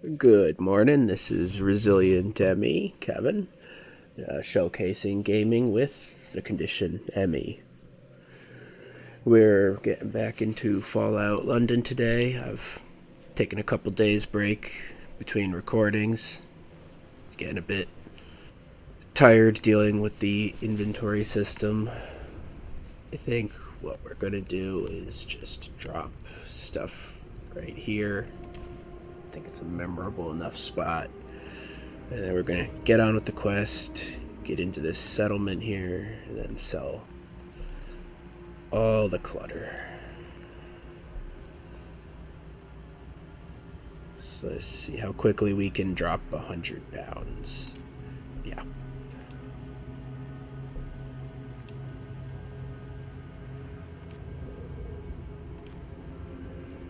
Good morning. This is Resilient Emmy, Kevin, showcasing gaming with the condition Emmy. We're getting back into Fallout London today. I've taken a couple days break between recordings. It's getting a bit tired dealing with the inventory system. I think what we're going to do is just drop stuff right here. I think it's a memorable enough spot. And then we're going to get on with the quest, get into this settlement here, and then sell all the clutter. So let's see how quickly we can drop 100 pounds. Yeah.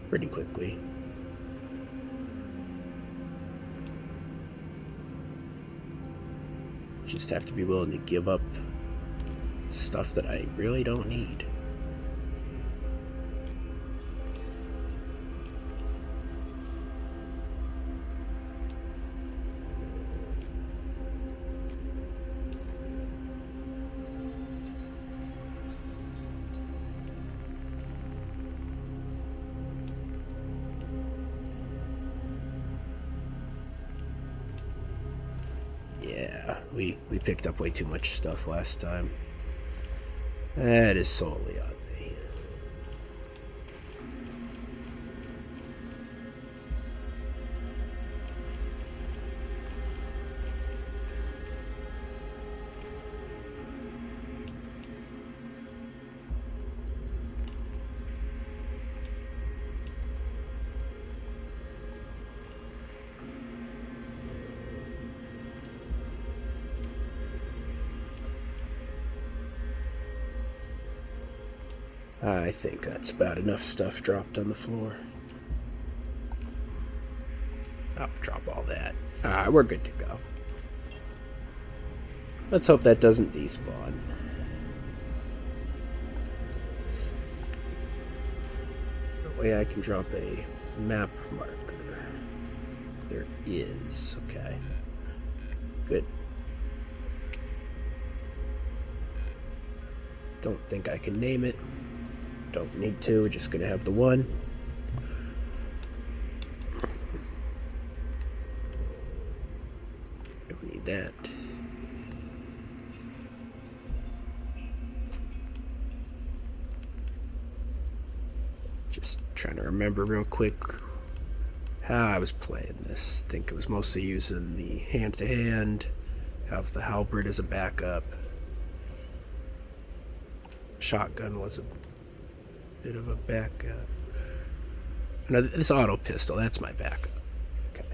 Pretty quickly. Just have to be willing to give up stuff that I really don't need. Yeah, we picked up way too much stuff last time. That is solely on me. I think that's about enough stuff dropped on the floor. I'll drop all that. We're good to go. Let's hope that doesn't despawn. That way I can drop a map marker. There is. Okay. Good. Don't think I can name it. Don't need to. We're just gonna have the one. Don't need that. Just trying to remember real quick how I was playing this. I think it was mostly using the hand-to-hand, have the halberd as a backup. Shotgun was a bit of a backup. No, this auto pistol, that's my backup. Okay.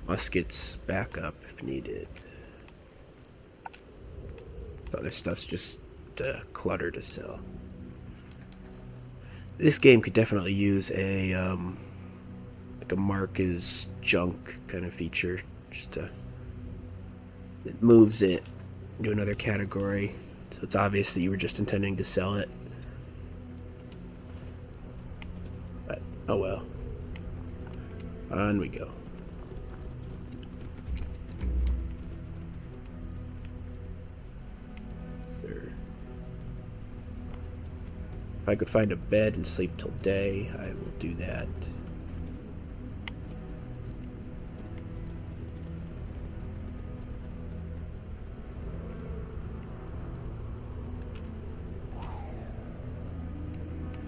Muskets backup if needed. Other stuff's just clutter to sell. This game could definitely use a like a mark as junk kind of feature. Just it moves it into another category, so it's obvious that you were just intending to sell it. But oh well. On we go. If I could find a bed and sleep till day, I will do that.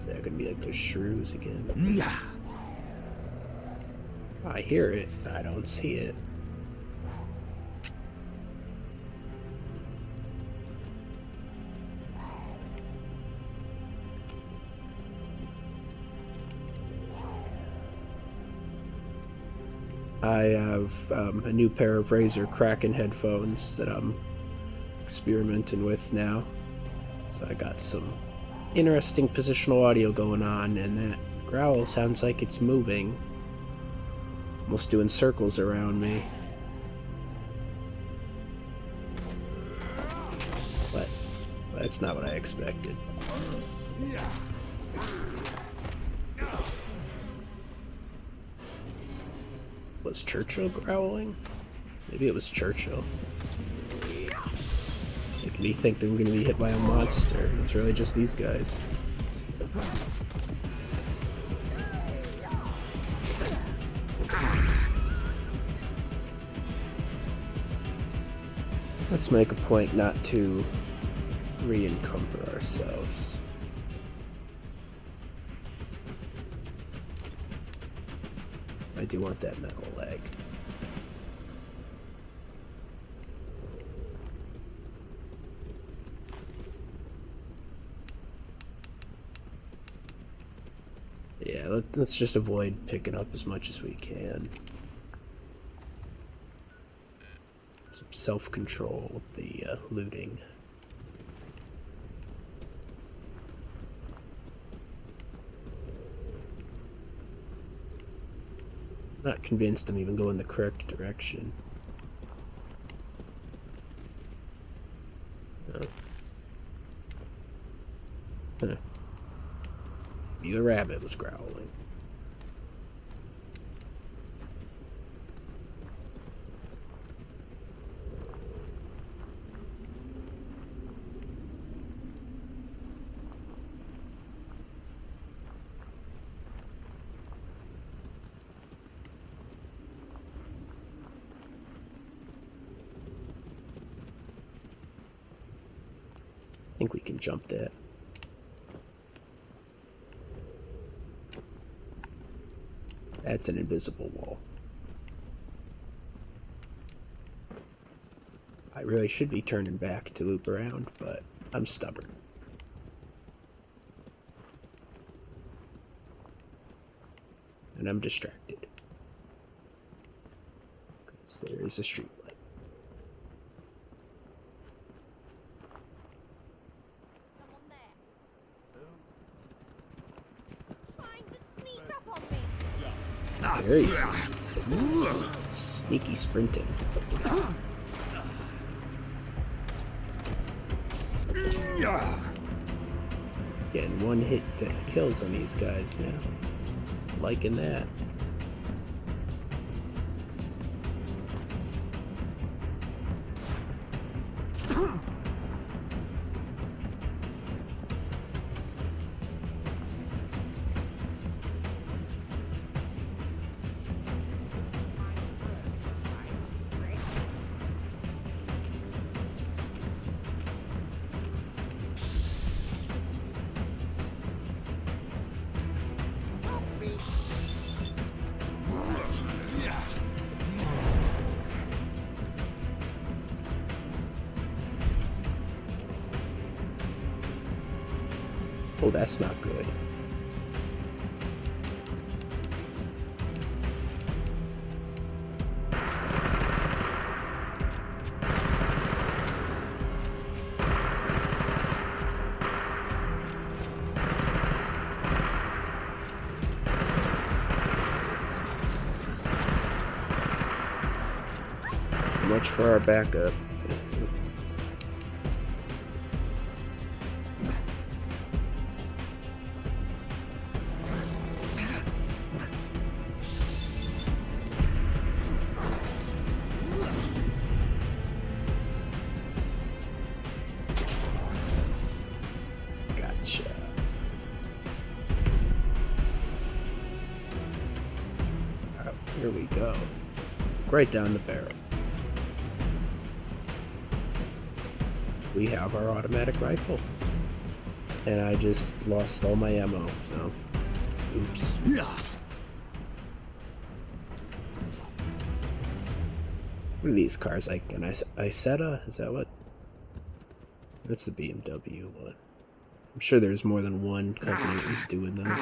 Is that gonna be like those shrews again? Yeah. I hear it. I don't see it. I have a new pair of Razer Kraken headphones that I'm experimenting with now. So I got some interesting positional audio going on, and that growl sounds like it's moving. Almost doing circles around me. That's not what I expected. Was Churchill growling? Maybe it was Churchill. Making me think that I'm gonna be hit by a monster. It's really just these guys. Let's make a point not to re-encumber ourselves. I do want that metal leg. Yeah, let's just avoid picking up as much as we can. Some self-control with the looting. Not convinced I'm even going the correct direction. Oh. Huh. The rabbit was growling. I think we can jump that. That's an invisible wall. I really should be turning back to loop around, but I'm stubborn. And I'm distracted. Because there's a street light. Very sneaky sprinting. Getting one hit kills on these guys now. Liking that. Oh, that's not good. Much for our backup. Gotcha. Oh, here we go. Right down the barrel. We have our automatic rifle. And I just lost all my ammo, so oops. What are these cars? Like an Isetta? Is that what? That's the BMW one. I'm sure there's more than one company that's doing those.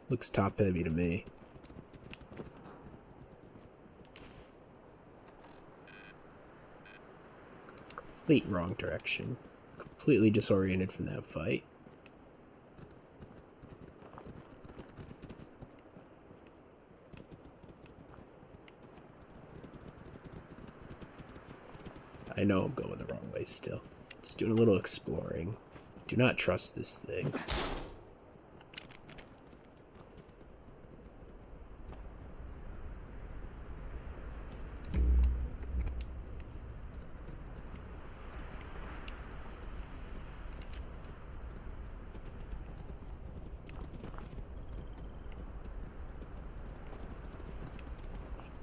Looks top heavy to me. Complete wrong direction. Completely disoriented from that fight. I know I'm going the wrong way still. Just doing a little exploring. Do not trust this thing.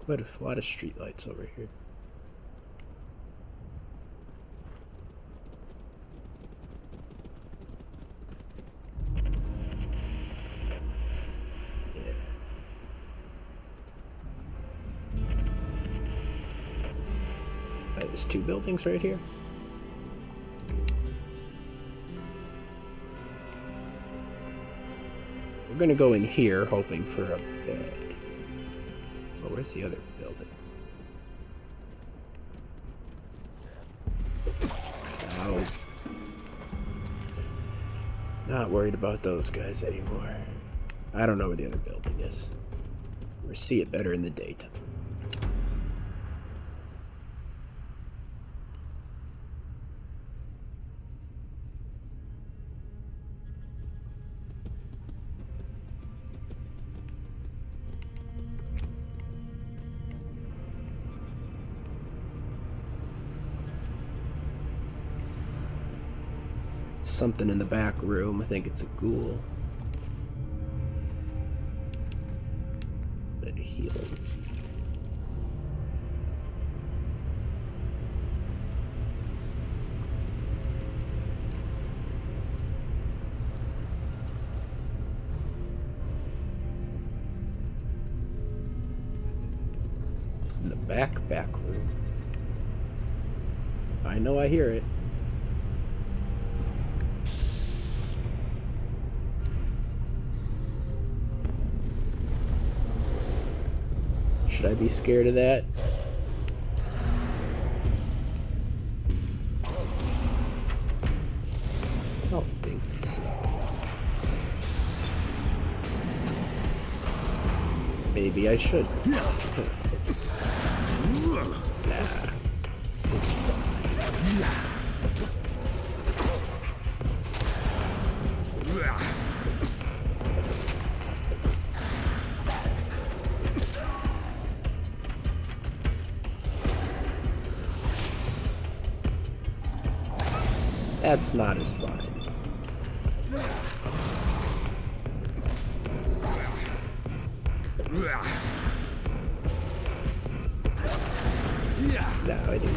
Quite a lot of streetlights over here. Yeah. There's two buildings right here. We're gonna go in here hoping for a bed. Oh, where's the other building? Oh. Not worried about those guys anymore. I don't know where the other building is. We'll see it better in the daytime. Something in the back room. I think it's a ghoul. Bit of healing. In the back room. I know I hear it. Should I be scared of that? I don't think so. Maybe I should. Nah. It's fine. That's not as fun. No, it is.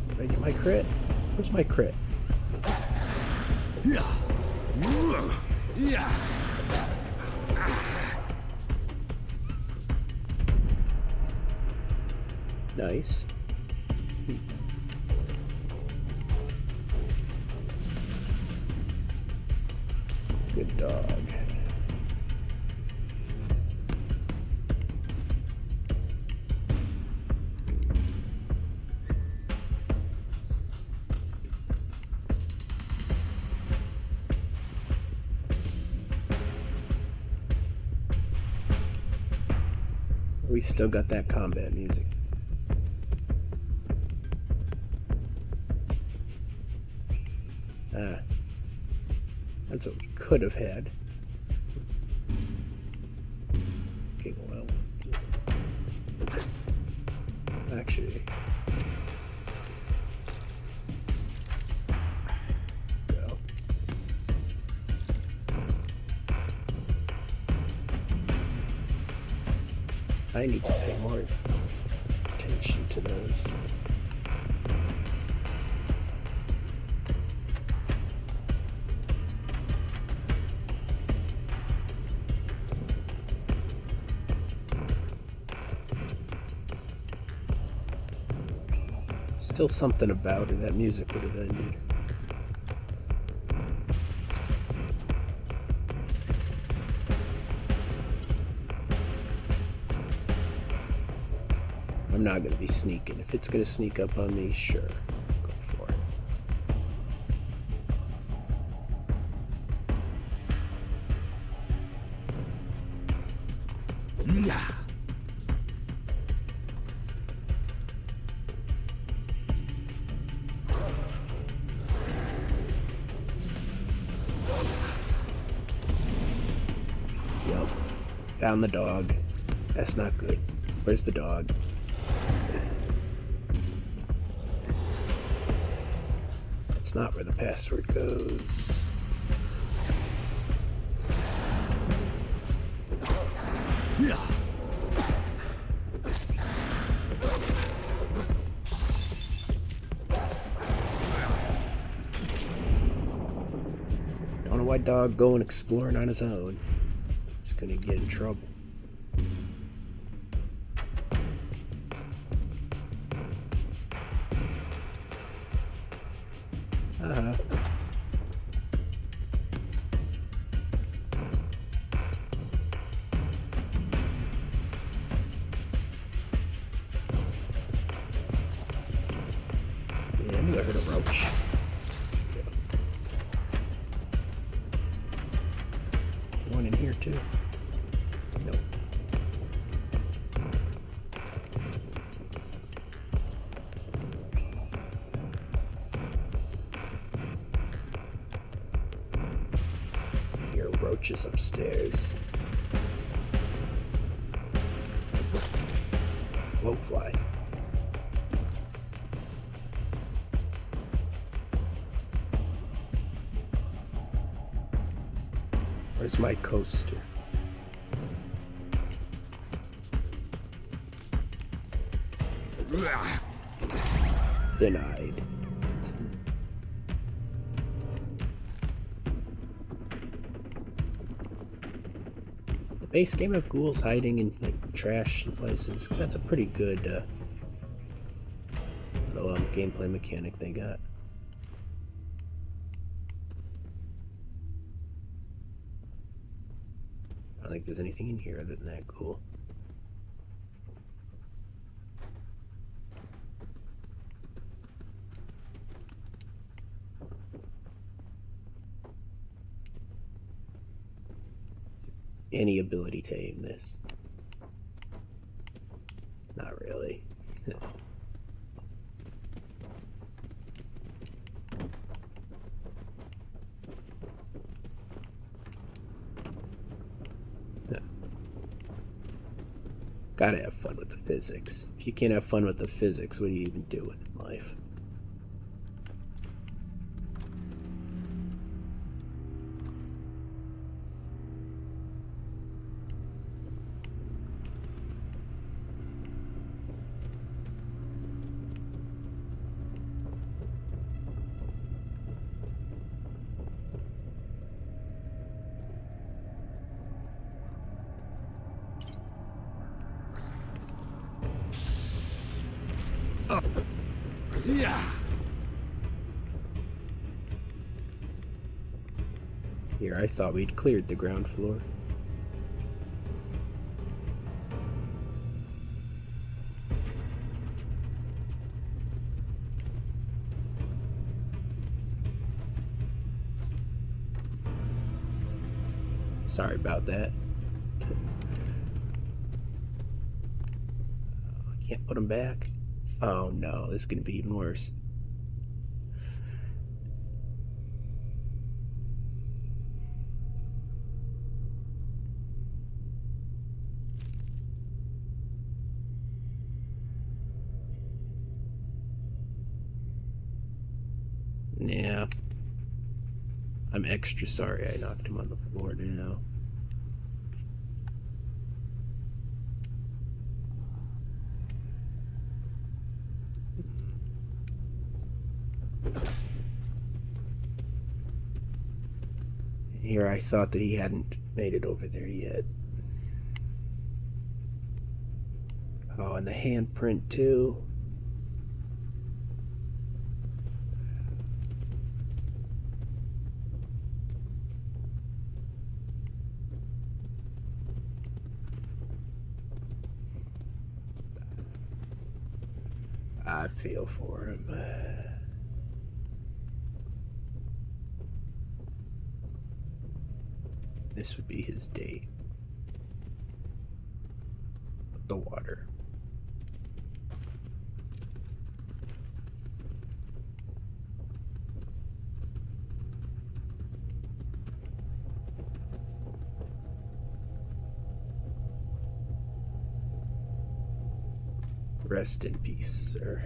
Did I get my crit? Where's my crit? Nice. Good dog. We still got that combat music. That's what we could have had. Okay, well, actually, well, I need to pay more attention to those. Still something about it. That music would have ended. I'm not going to be sneaking. If it's going to sneak up on me, sure. Go for it. Yep. Found the dog. That's not good. Where's the dog? That's not where the password goes. Don't know why dog going exploring on his own. Just gonna get in trouble. Uh-huh. Yeah, I knew I heard a roach. One in here too. Nope. Here, roaches upstairs. Whoa, fly. Where's my coaster? Denied. The base game of ghouls hiding in like trash and places, 'cause that's a pretty good little gameplay mechanic they got. I don't think there's anything in here other than that ghoul. Any ability to aim this? Not really. Gotta have fun with the physics. If you can't have fun with the physics, what are you even doing in life? Here, I thought we'd cleared the ground floor. Sorry about that. I can't put them back. Oh no, this is gonna be even worse. Yeah. I'm extra sorry I knocked him on the floor now. Here I thought that he hadn't made it over there yet. Oh, and the handprint too. I feel for him. This would be his date. the water. Rest in peace, sir.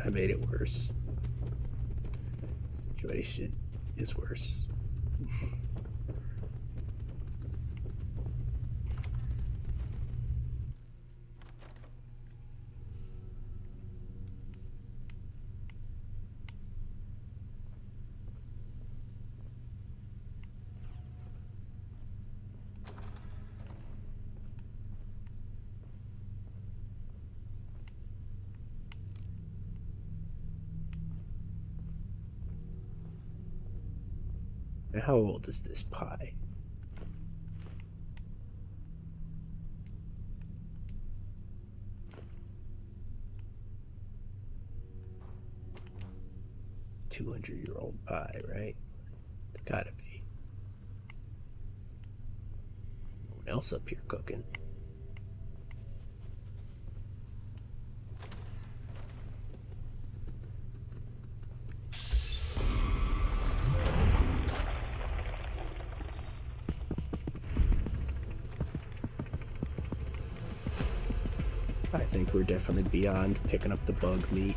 I made it worse. The situation is worse. Now, how old is this pie? $200-year-old pie, right? It's gotta be. No one else up here cooking. I think we're definitely beyond picking up the bug meat.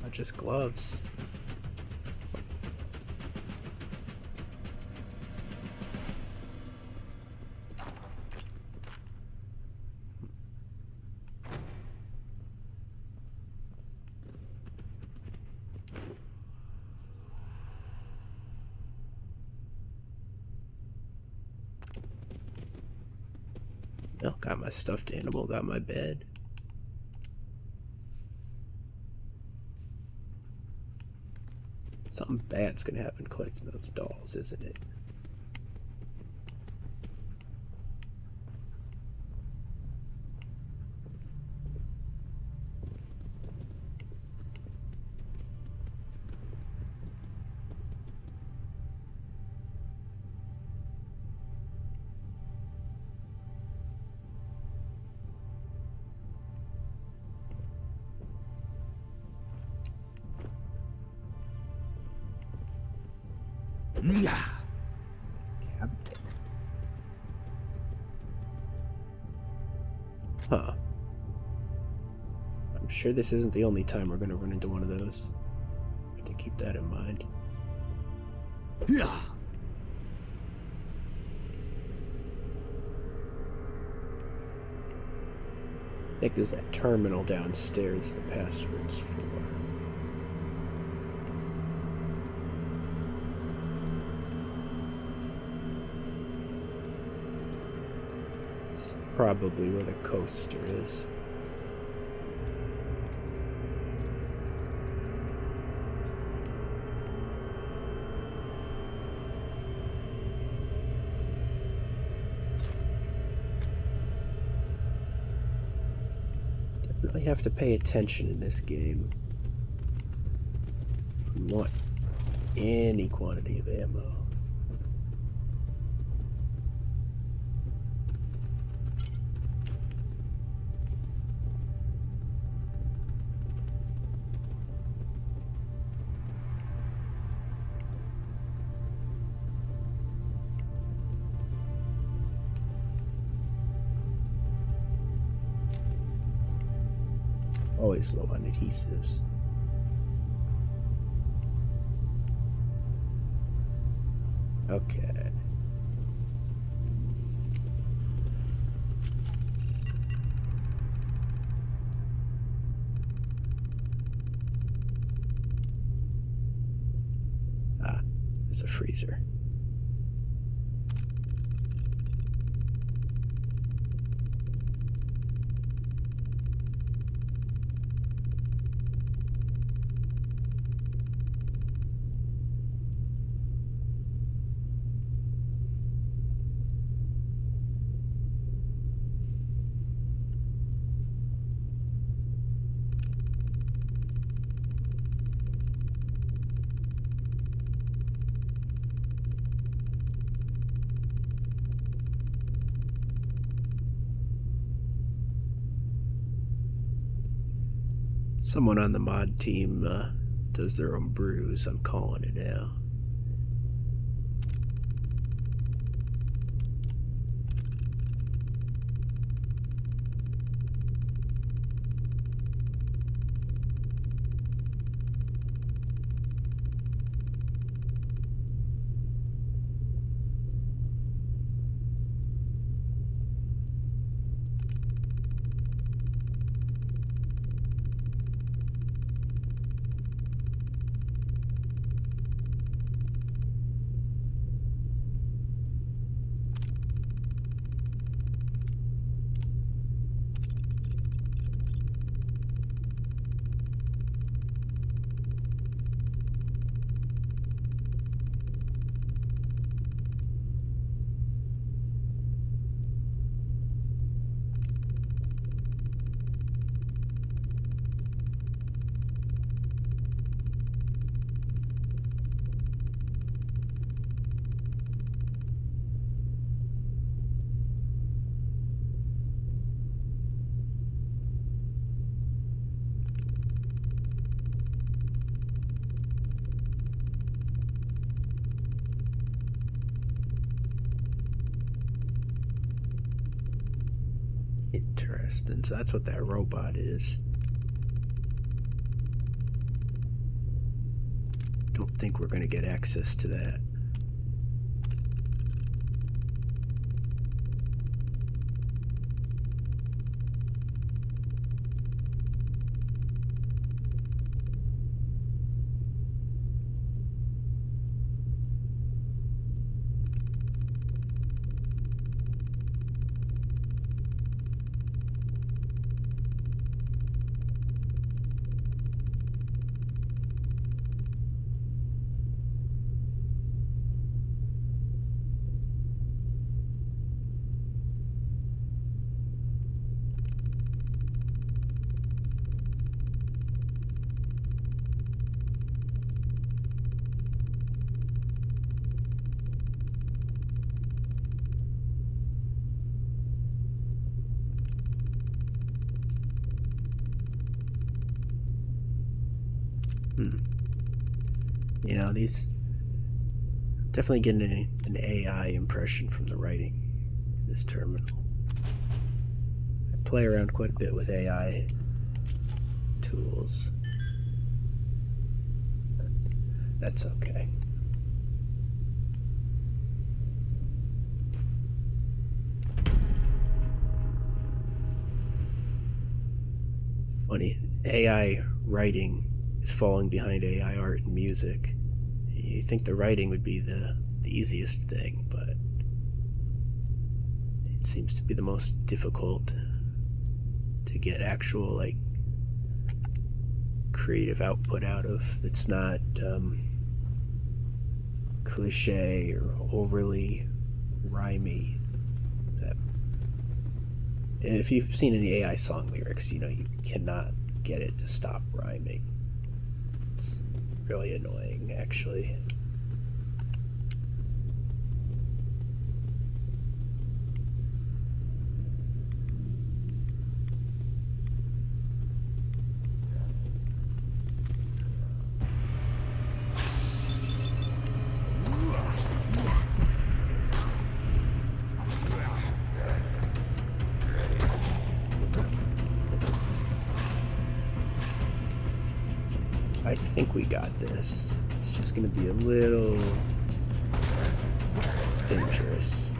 Not just gloves. Well, got my stuffed animal, got my bed. Something bad's gonna happen collecting those dolls, isn't it? Cabinet. Huh. I'm sure this isn't the only time we're gonna run into one of those. Have to keep that in mind. I think there's that terminal downstairs the password's for. It's probably where the coaster is. Definitely have to pay attention in this game. We want any quantity of ammo. Always low on adhesives. Okay. Ah, there's a freezer. Someone on the mod team does their own brews. I'm calling it now. Interesting. So that's what that robot is. Don't think we're going to get access to that. You know, these definitely getting an AI impression from the writing in this terminal. I play around quite a bit with AI tools. That's okay. Funny, AI writing is falling behind AI art and music. You think the writing would be the easiest thing, but it seems to be the most difficult to get actual like creative output out of. It's not cliche or overly rhymey. That if you've seen any AI song lyrics, you know you cannot get it to stop rhyming. It's really annoying, actually. I think we got this. It's just gonna be a little dangerous.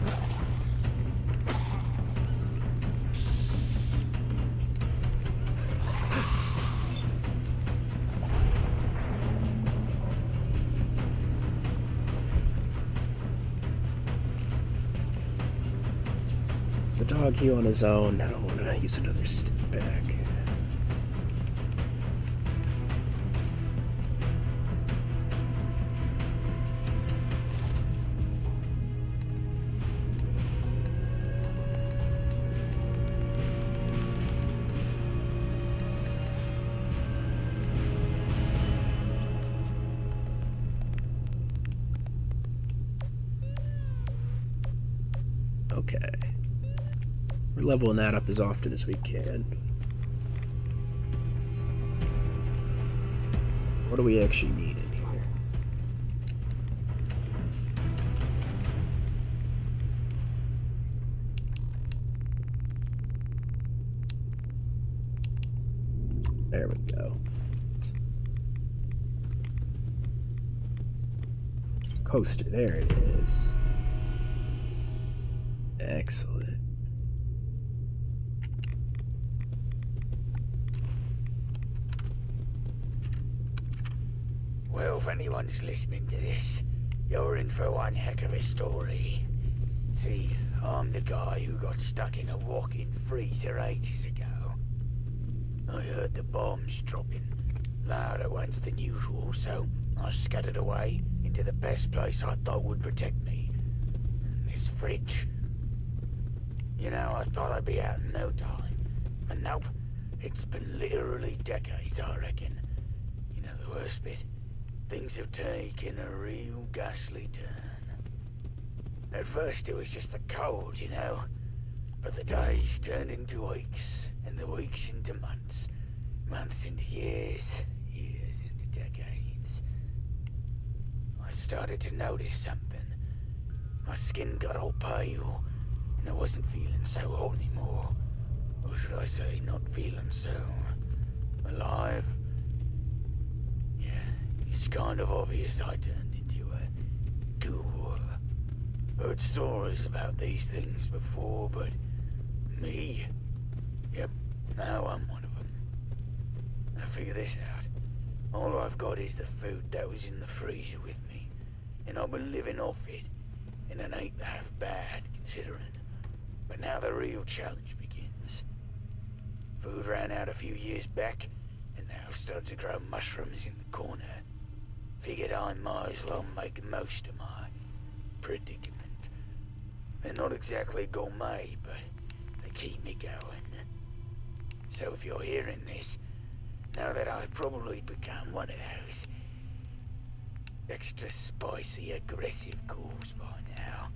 The dog heal on his own. I don't want to use another stick back. Okay. We're leveling that up as often as we can. What do we actually need in here? There we go. Coaster, there it is. Excellent. Well, if anyone's listening to this, you're in for one heck of a story. See, I'm the guy who got stuck in a walk-in freezer ages ago. I heard the bombs dropping, louder ones than usual, so I scattered away into the best place I thought would protect me. This fridge. You know, I thought I'd be out in no time. But nope, it's been literally decades, I reckon. You know the worst bit? Things have taken a real ghastly turn. At first it was just the cold, you know. But the days turned into weeks, and the weeks into months. Months into years, years into decades. I started to notice something. My skin got all pale, and I wasn't feeling so hot anymore. Or should I say, not feeling so alive? Yeah, it's kind of obvious I turned into a ghoul. Heard stories about these things before, but me? Yep, now I'm one of them. Now figure this out. All I've got is the food that was in the freezer with me, and I've been living off it, and it ain't half bad considering. But now the real challenge begins. Food ran out a few years back, and now I've started to grow mushrooms in the corner. Figured I might as well make the most of my predicament. They're not exactly gourmet, but they keep me going. So if you're hearing this, know that I've probably become one of those extra spicy, aggressive ghouls by now.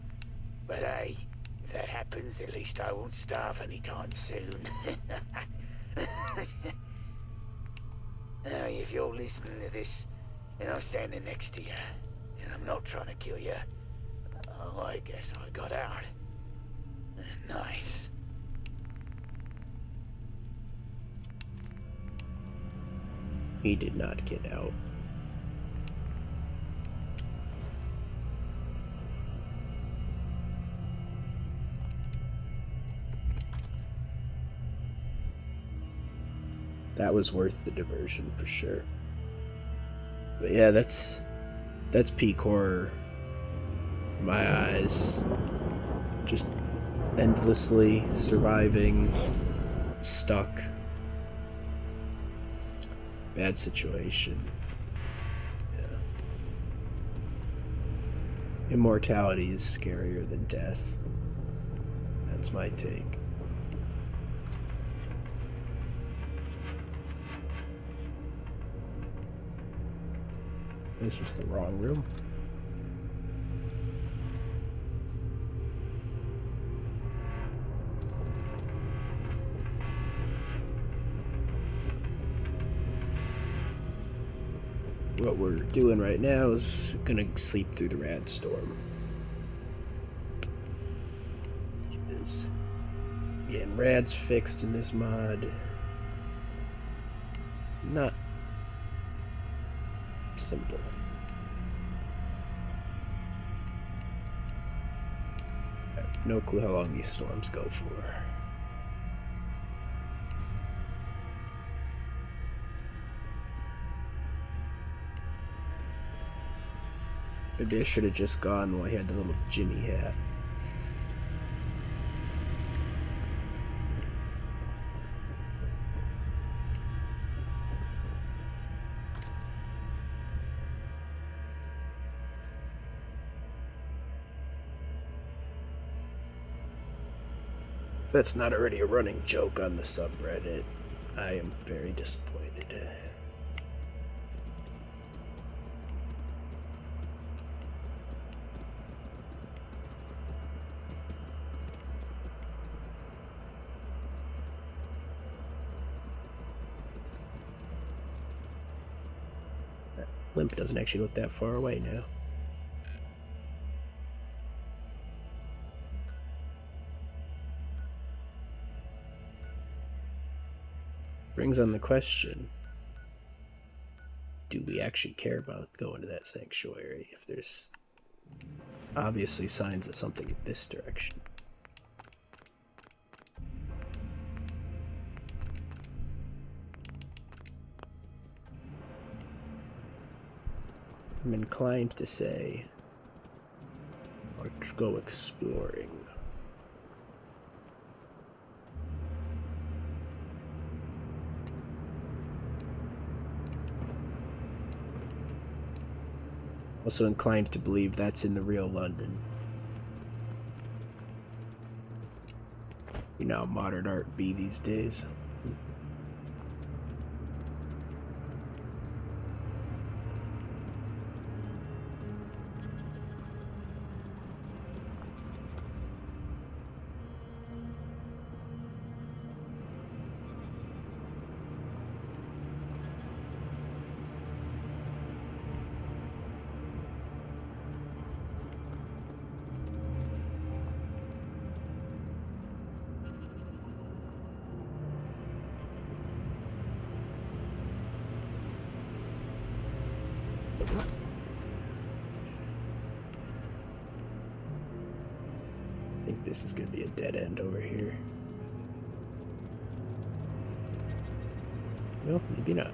But hey, if that happens, at least I won't starve anytime soon. Now, if you're listening to this, and I'm standing next to you, and I'm not trying to kill you, oh, I guess I got out. Nice. He did not get out. That was worth the diversion for sure. But yeah, that's peak horror in my eyes. Just endlessly surviving, stuck. Bad situation. Yeah. Immortality is scarier than death. That's my take. This was the wrong room. What we're doing right now is gonna sleep through the rad storm. Is getting rads fixed in this mod. Not simple. I have no clue how long these storms go for. Maybe I should have just gone while I had the little Jimmy hat. If that's not already a running joke on the subreddit, I am very disappointed. Limp doesn't actually look that far away now. Brings on the question, do we actually care about going to that sanctuary if there's obviously signs of something in this direction? I'm inclined to say, let's go exploring. Also inclined to believe that's in the real London. You know how modern art be these days. I think this is going to be a dead end over here. No, maybe not.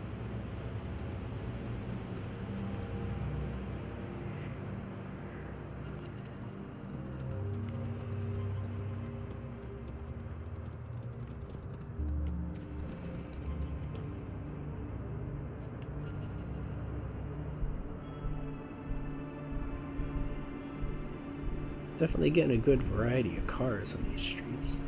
Definitely getting a good variety of cars on these streets.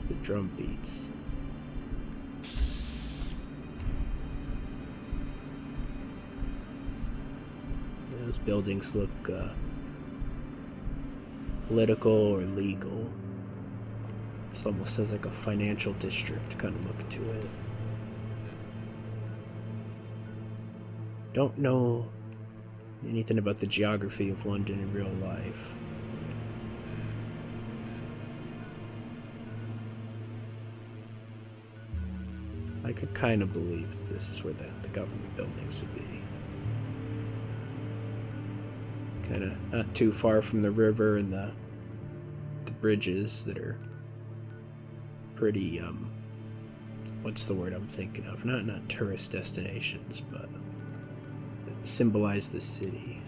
The drum beats. Those buildings look political or legal. This almost has like a financial district kind of look to it. Don't know anything about the geography of London in real life. I could kind of believe that this is where the government buildings would be. Kind of not too far from the river and the bridges that are pretty what's the word I'm thinking of? Not tourist destinations, but that symbolize the city.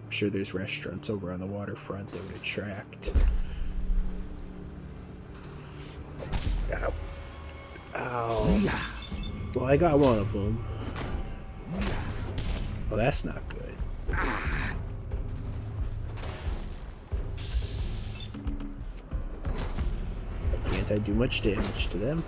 I'm sure there's restaurants over on the waterfront that would attract. Ow. Ow. Well, I got one of them. Well, that's not good. Can't I do much damage to them?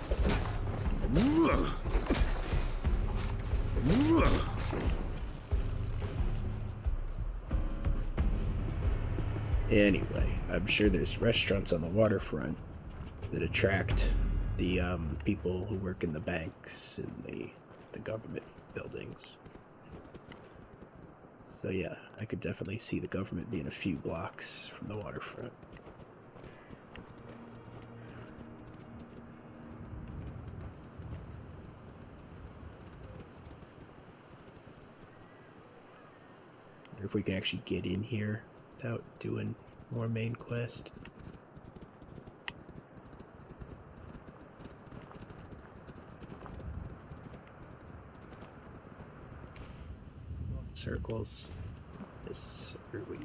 Anyway, I'm sure there's restaurants on the waterfront that attract the people who work in the banks and the government buildings. So yeah, I could definitely see the government being a few blocks from the waterfront. Wonder if we can actually get in here without doing more main quest. Circles. This or we.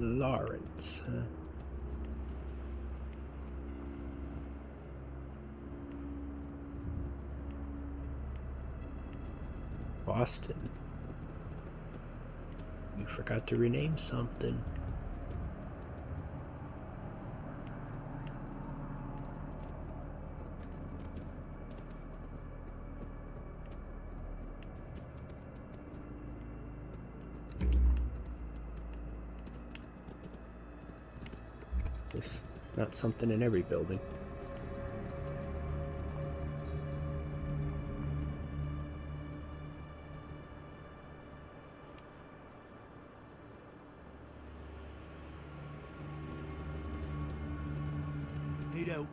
Lawrence, huh? Boston. You forgot to rename something. It's not something in every building. Need help?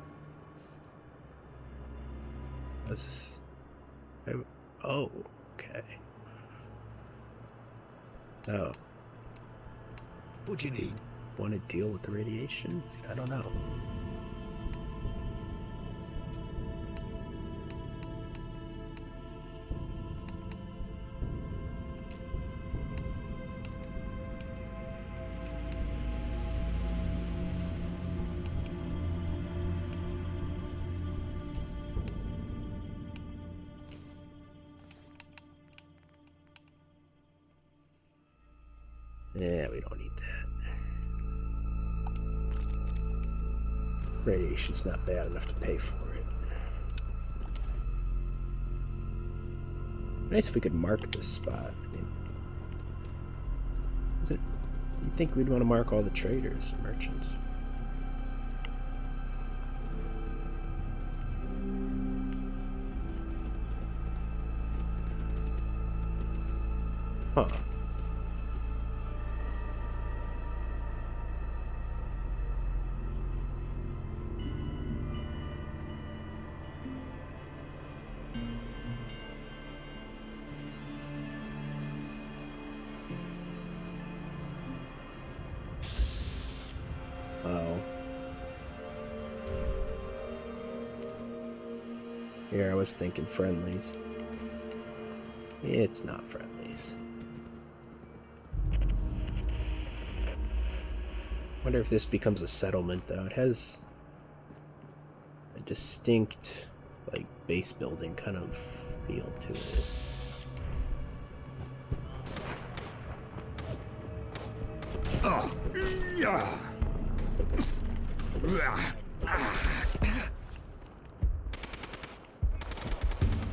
This is... Oh, okay. Oh. What do you need? Want to deal with the radiation? I don't know. Yeah, we don't need that. Radiation's not bad enough to pay for it. Nice if we could mark this spot. I mean, is it? You'd think we'd want to mark all the traders, merchants. Huh. Oh. Here, I was thinking friendlies. It's not friendlies. Wonder if this becomes a settlement, though. It has a distinct, like, base building kind of feel to it.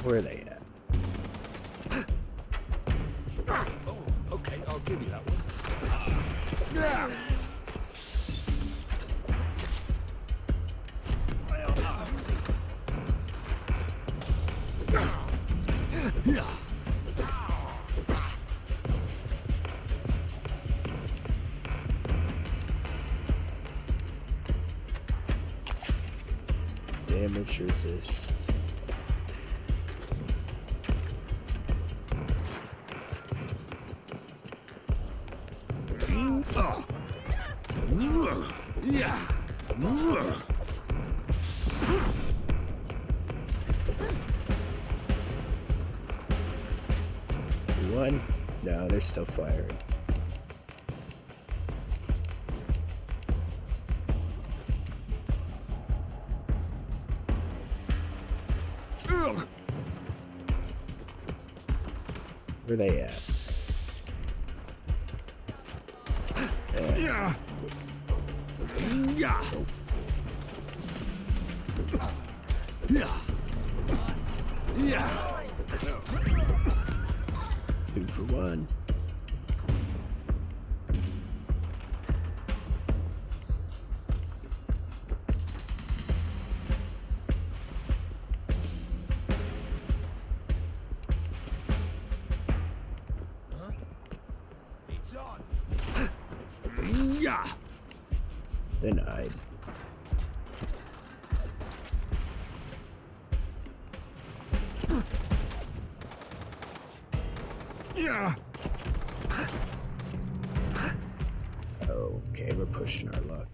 Where are they at? Oh, okay, I'll give you that one. Damage resist. One? No, they're still firing. Where they at? Yeah. Yeah. Yeah. Yeah. 2 for 1. It's on. Yeah. Denied. Yeah. Okay, we're pushing our luck.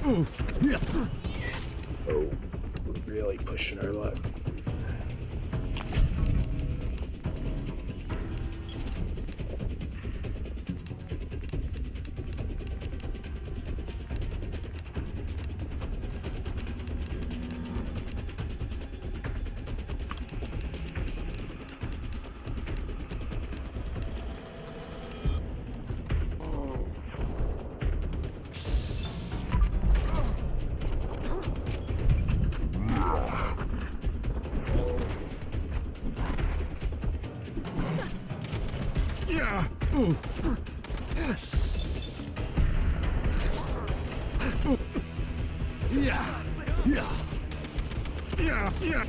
Oh. We're really pushing our luck. Yeah. Yeah. Yeah. Yeah. Yeah.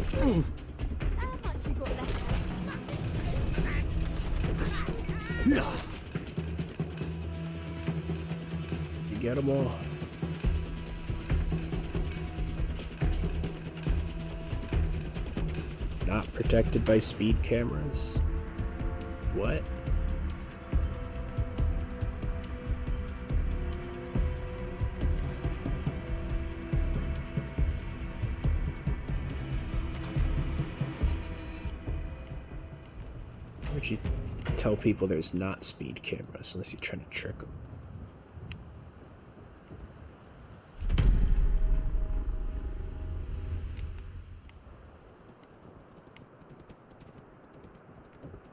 How much you got left? Yeah. You get them all. Not protected by speed cameras. What? Why would you tell people there's not speed cameras unless you're trying to trick them?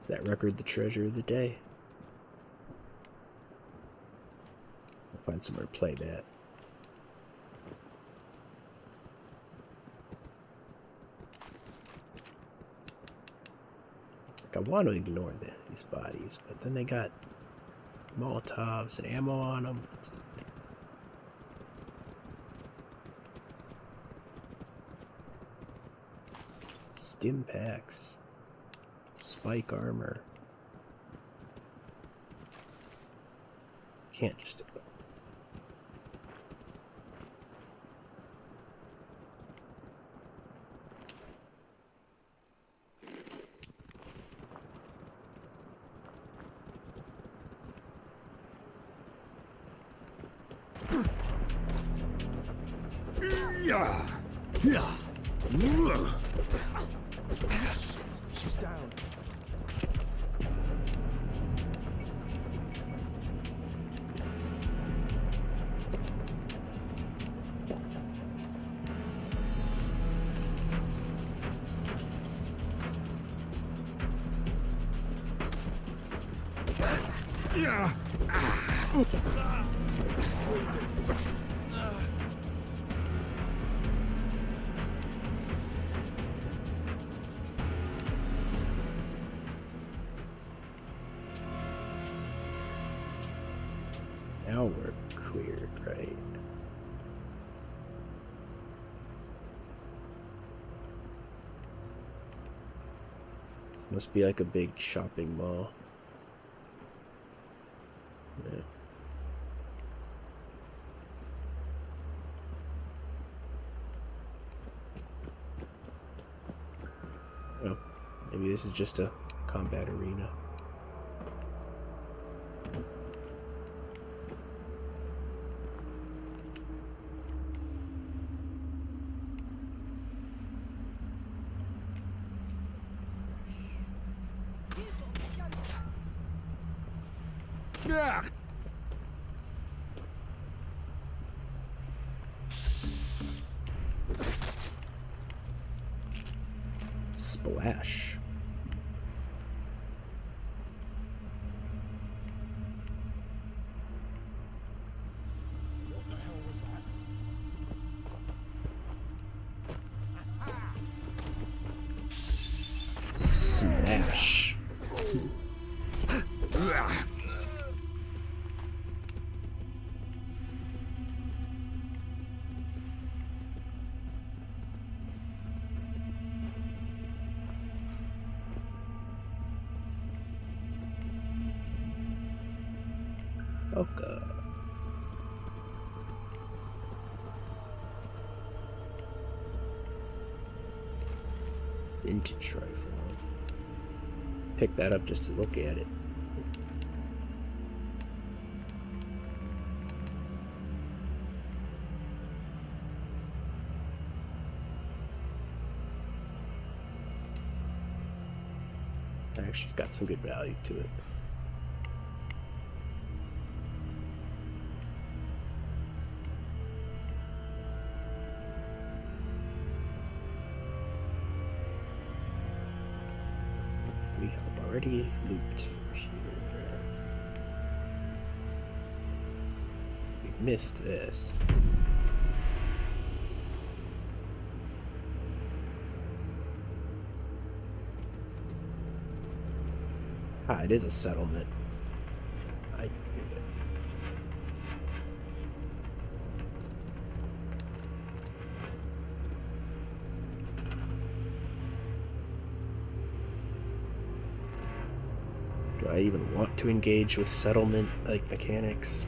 Is that record the treasure of the day? I'll find somewhere to play that. Like, I want to ignore these bodies, but then they got Molotovs and ammo on them. Stim packs. Spike armor. Can't just ignore. Yeah. Yeah. She's down. Yeah. Now we're cleared, right? Must be like a big shopping mall. Yeah. Oh, maybe this is just a combat arena. Yeah. Splash. What the hell was that? Smash. Okay. Vintage rifle. Pick that up just to look at it. Actually, it's got some good value to it. We have already looped here. We missed this. Ah, it is a settlement. I knew it. Do I even want to engage with settlement like mechanics?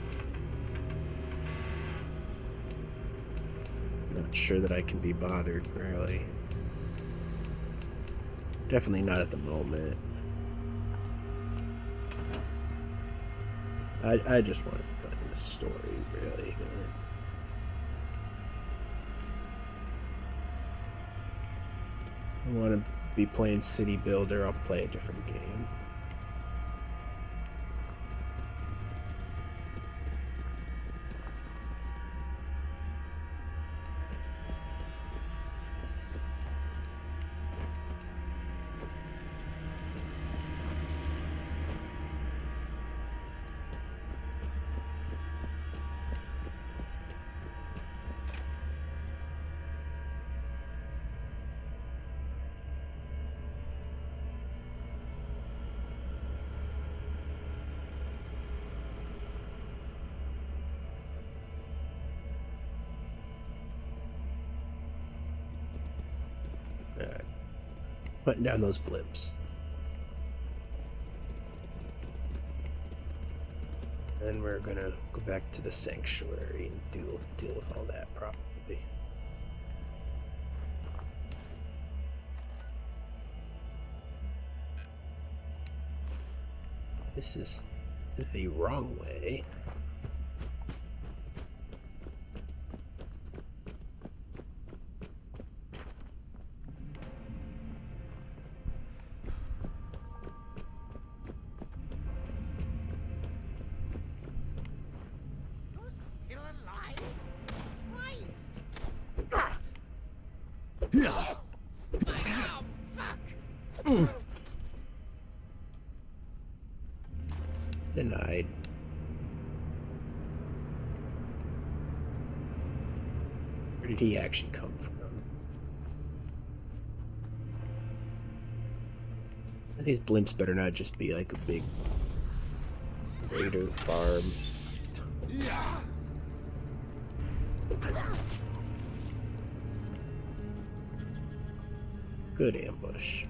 Not sure that I can be bothered, really. Definitely not at the moment. I just wanted to put in the story, really. I want to be playing City Builder. I'll play a different game. Putting down those blimps. Then we're gonna go back to the sanctuary and deal with all that probably. This is the wrong way. Denied. Where did he actually come from? These blimps better not just be like a big raider farm. Good ambush.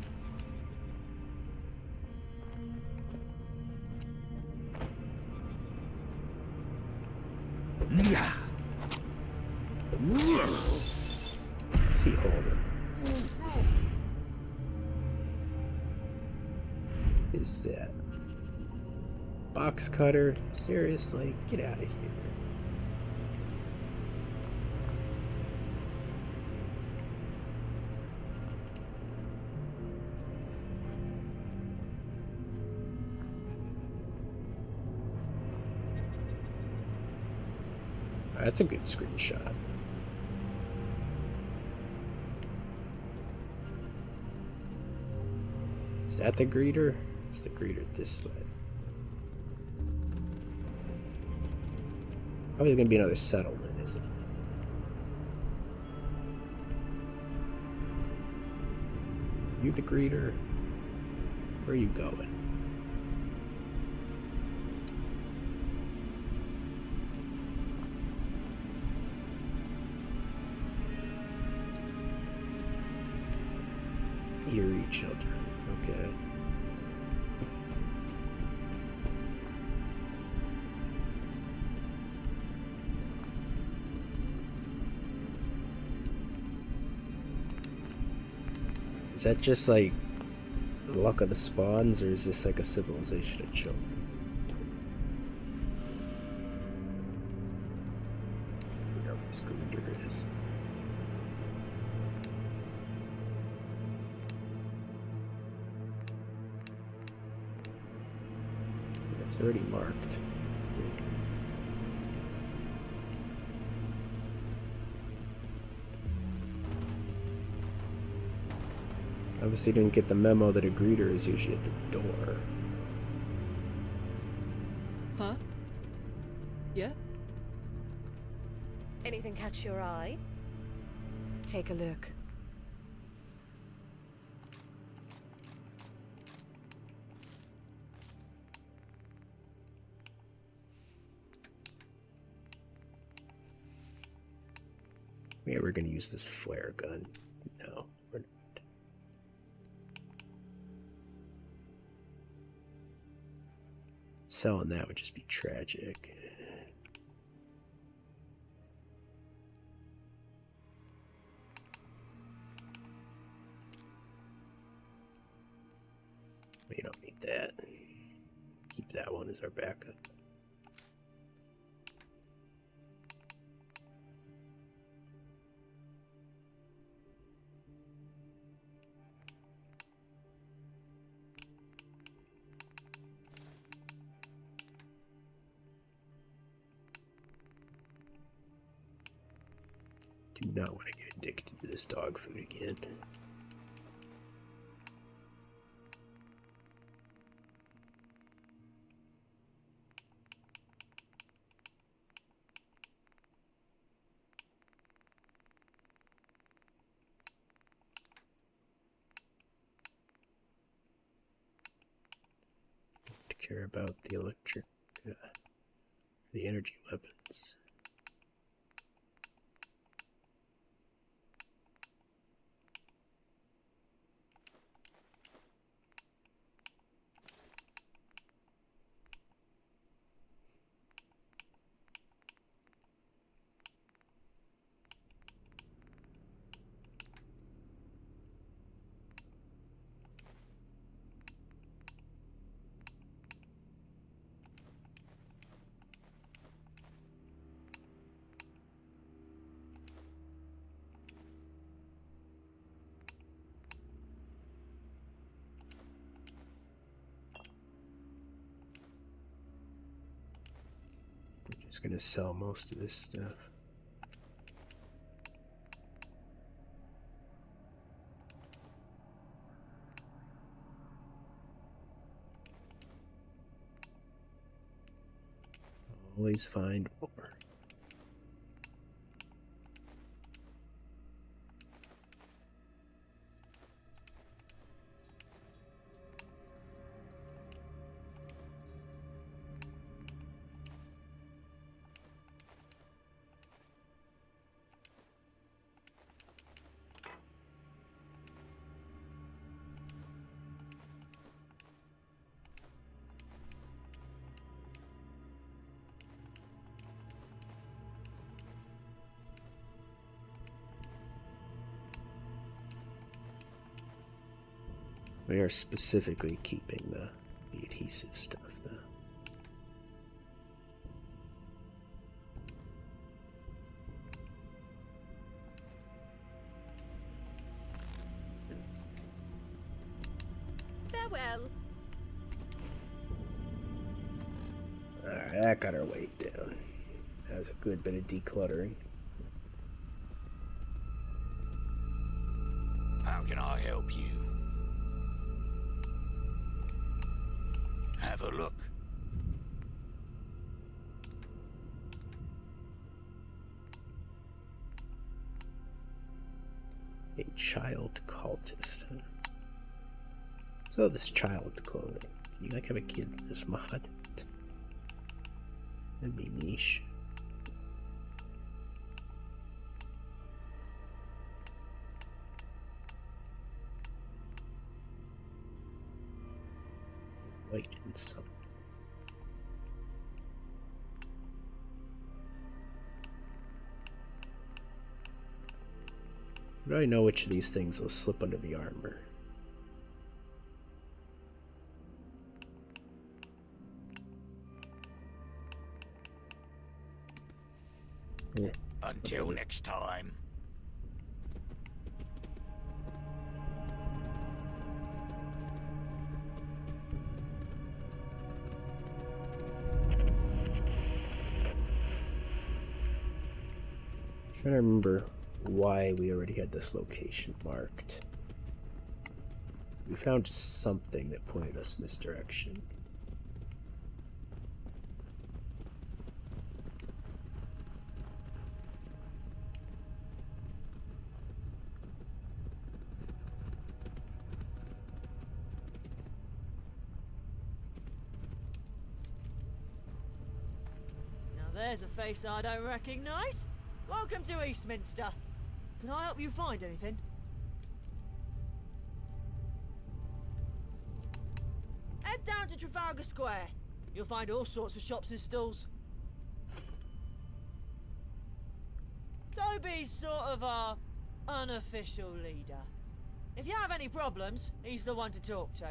What's he holding? Is that box cutter? Seriously? Get out of here. That's a good screenshot. Is that the greeter? Is the greeter this way? Oh, there's gonna be another settlement, is it? You the greeter? Where are you going? Eerie children. Okay. Is that just like the luck of the spawns, or is this like a civilization of children? I forgot what this greeter is. It's already marked. Obviously didn't get the memo that a greeter is usually at the door. Huh? Yeah? Anything catch your eye? Take a look. Yeah, we're gonna use this flare gun. No, we're not. Selling that would just be tragic. We don't need that. Keep that one as our backup. Do not want to get addicted to this dog food again. To care about the electric, the energy weapons. We're just gonna sell most of this stuff. Always find more. We are specifically keeping the adhesive stuff, though. Farewell. Alright, that got our weight down. That was a good bit of decluttering. How can I help you? Have a look. A child cultist. Huh? So this child clothing. Can you like have a kid in this mod? That'd be niche. White and some. How do I know which of these things will slip under the armor? Yeah. Until next time. Trying to remember why we already had this location marked. We found something that pointed us in this direction. Now there's a face I don't recognise. Welcome to Eastminster. Can I help you find anything? Head down to Trafalgar Square. You'll find all sorts of shops and stalls. Toby's sort of our unofficial leader. If you have any problems, he's the one to talk to.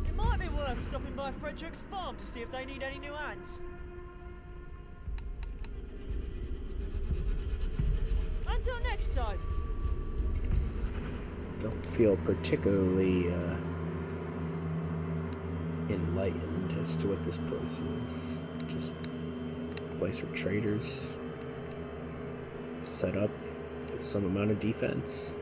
It might be worth stopping by Frederick's farm to see if they need any new hands. Until next time. Don't feel particularly enlightened as to what this place is. Just a place for traders set up with some amount of defense.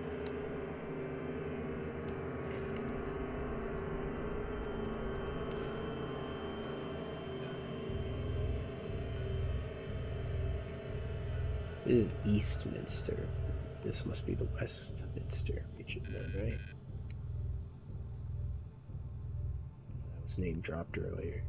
This is Eastminster. This must be the Westminster region then, right? That was name dropped earlier.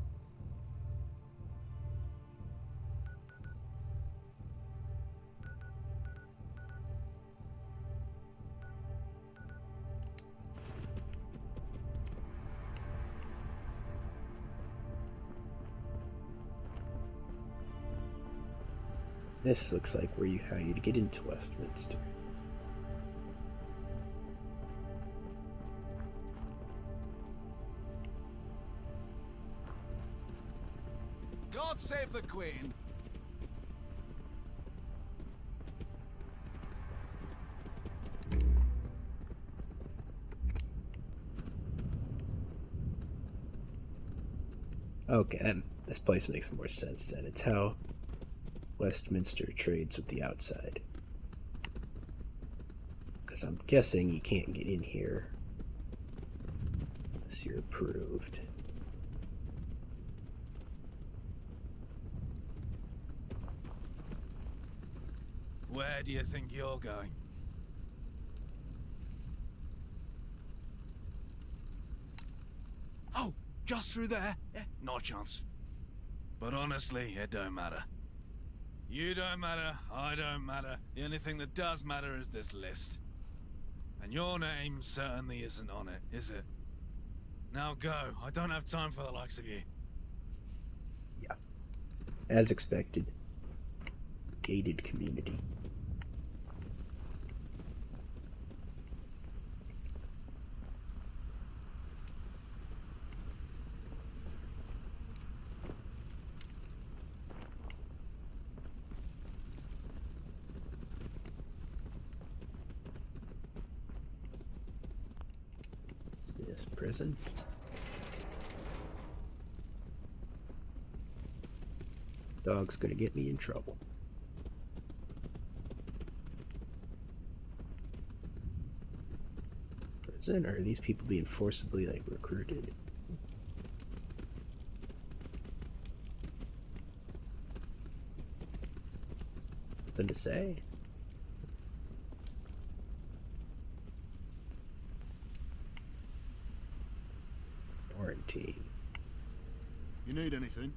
This looks like how you'd get into Westminster. God save the Queen. Okay, this place makes more sense then. It's how Westminster trades with the outside. Because I'm guessing you can't get in here unless you're approved. Where do you think you're going? Oh, just through there? Yeah, no chance. But honestly, it don't matter. You don't matter, I don't matter. The only thing that does matter is this list. And your name certainly isn't on it, is it? Now go, I don't have time for the likes of you. Yeah. As expected. Gated community. What's this? Prison? Dog's gonna get me in trouble. Prison? Or are these people being forcibly recruited? Nothing to say. Quarantine. You need anything?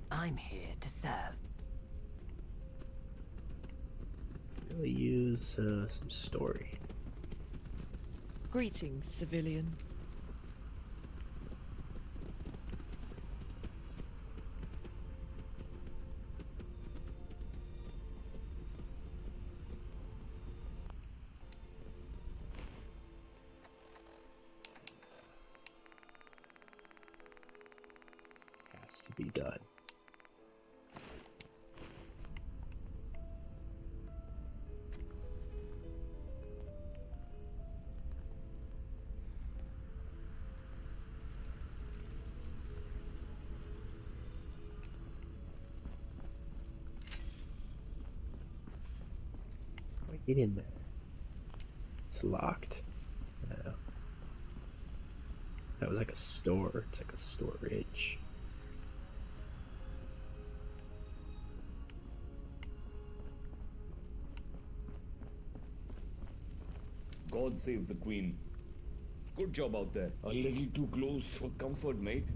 I'm here to serve. Really use some story. Greetings, civilian. Has to be done. Get in there. It's locked. No. That was like a store. It's like a storage. God save the Queen. Good job out there. A little too close for comfort, mate.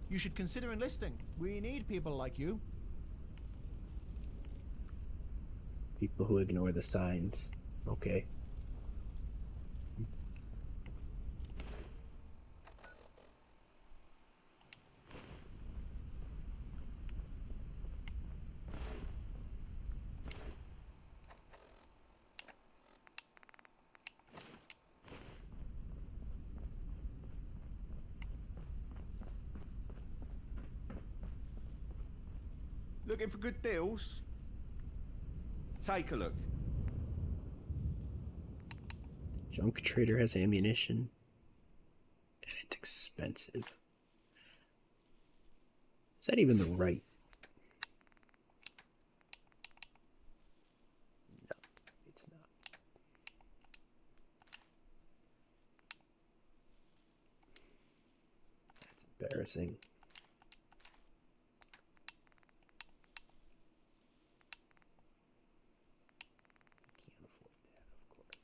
You should consider enlisting. We need people like you. People who ignore the signs. Okay. Looking for good deals? Take a look. Junk trader has ammunition. And it's expensive. Is that even the right? No, it's not. That's embarrassing. Can't afford that, of course.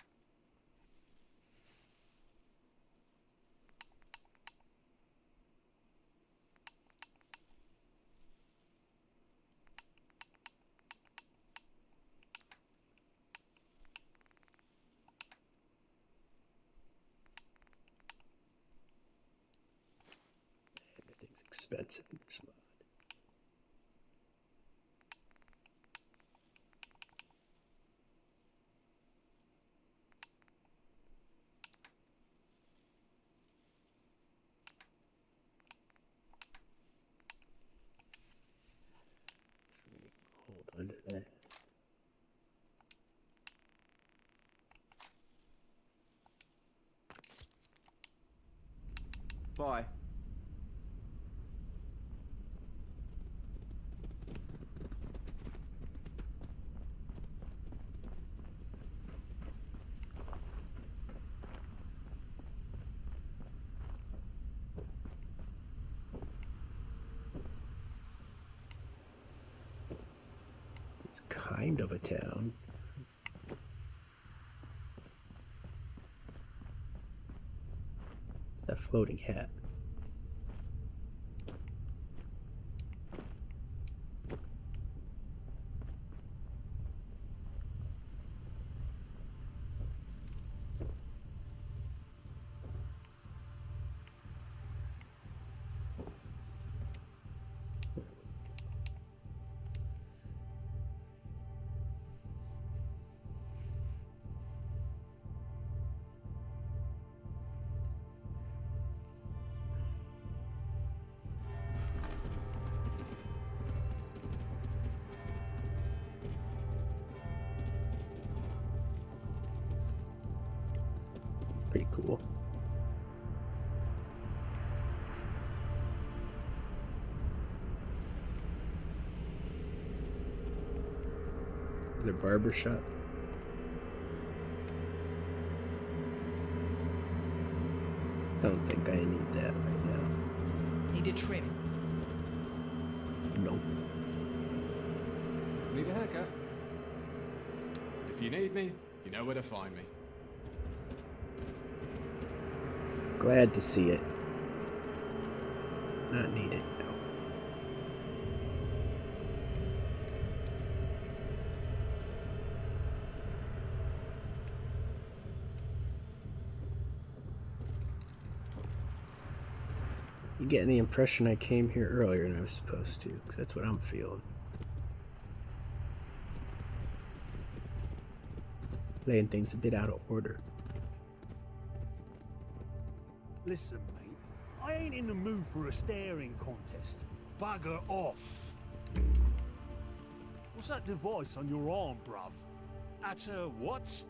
Everything's expensive in this mod. So we hold on to that. Bye. It's kind of a town. It's that floating hat. Pretty cool. The barber shop. Don't think I need that right now. Need a trim. Nope. Need a haircut? If you need me, you know where to find me. Glad to see it. Not needed, no. You getting the impression I came here earlier than I was supposed to, because that's what I'm feeling. Playing things a bit out of order. Listen, mate, I ain't in the mood for a staring contest. Bugger off. What's that device on your arm, bruv? At a what?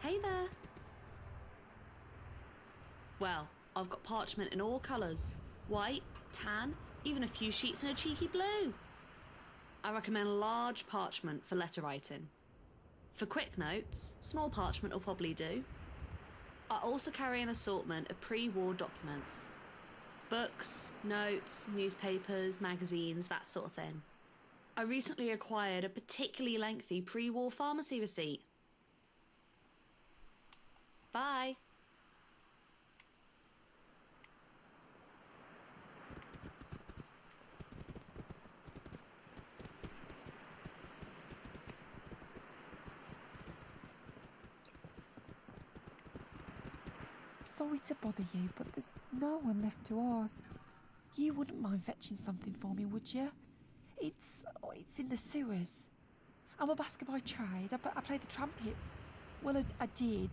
Hey there. Well, I've got parchment in all colours. White, tan, even a few sheets in a cheeky blue. I recommend large parchment for letter writing. For quick notes, small parchment will probably do. I also carry an assortment of pre-war documents. Books, notes, newspapers, magazines, that sort of thing. I recently acquired a particularly lengthy pre-war pharmacy receipt. Bye. Sorry to bother you, but there's no one left to ask. You wouldn't mind fetching something for me, would you? It's in the sewers. I'm a busker by trade. I play the trumpet. Well, I did.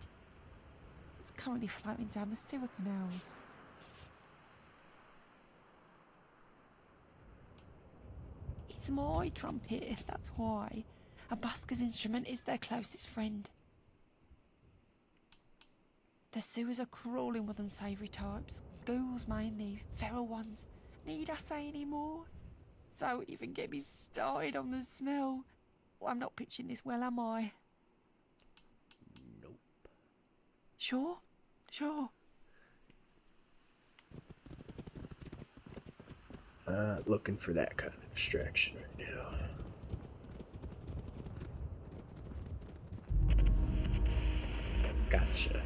It's currently floating down the sewer canals. It's my trumpet, if that's why. A busker's instrument is their closest friend. The sewers are crawling with unsavoury types. Ghouls mainly, feral ones. Need I say any more? Don't even get me started on the smell. Well, I'm not pitching this well, am I? Nope. Sure? Sure. Looking for that kind of distraction right now. Gotcha.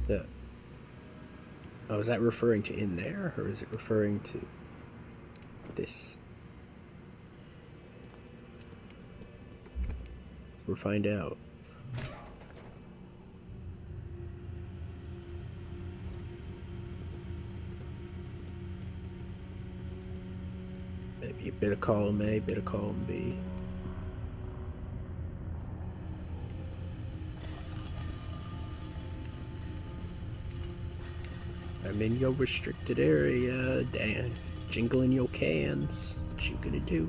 So, oh, is that referring to in there, or is it referring to this? So we'll find out. Maybe a bit of column A, bit of column B. I'm in your restricted area, Dan. Jingling your cans. What you gonna do?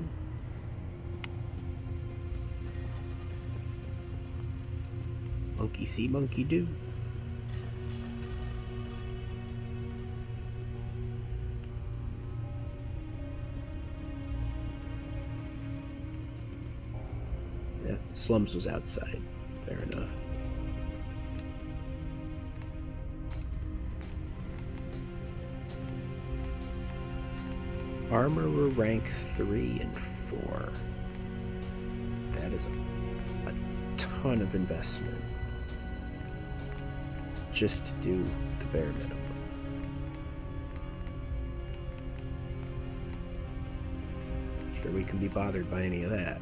Monkey see, monkey do. Yeah, Slums was outside. Fair enough. Armorer rank 3 and 4. That is a ton of investment just to do the bare minimum. Sure, we can be bothered by any of that.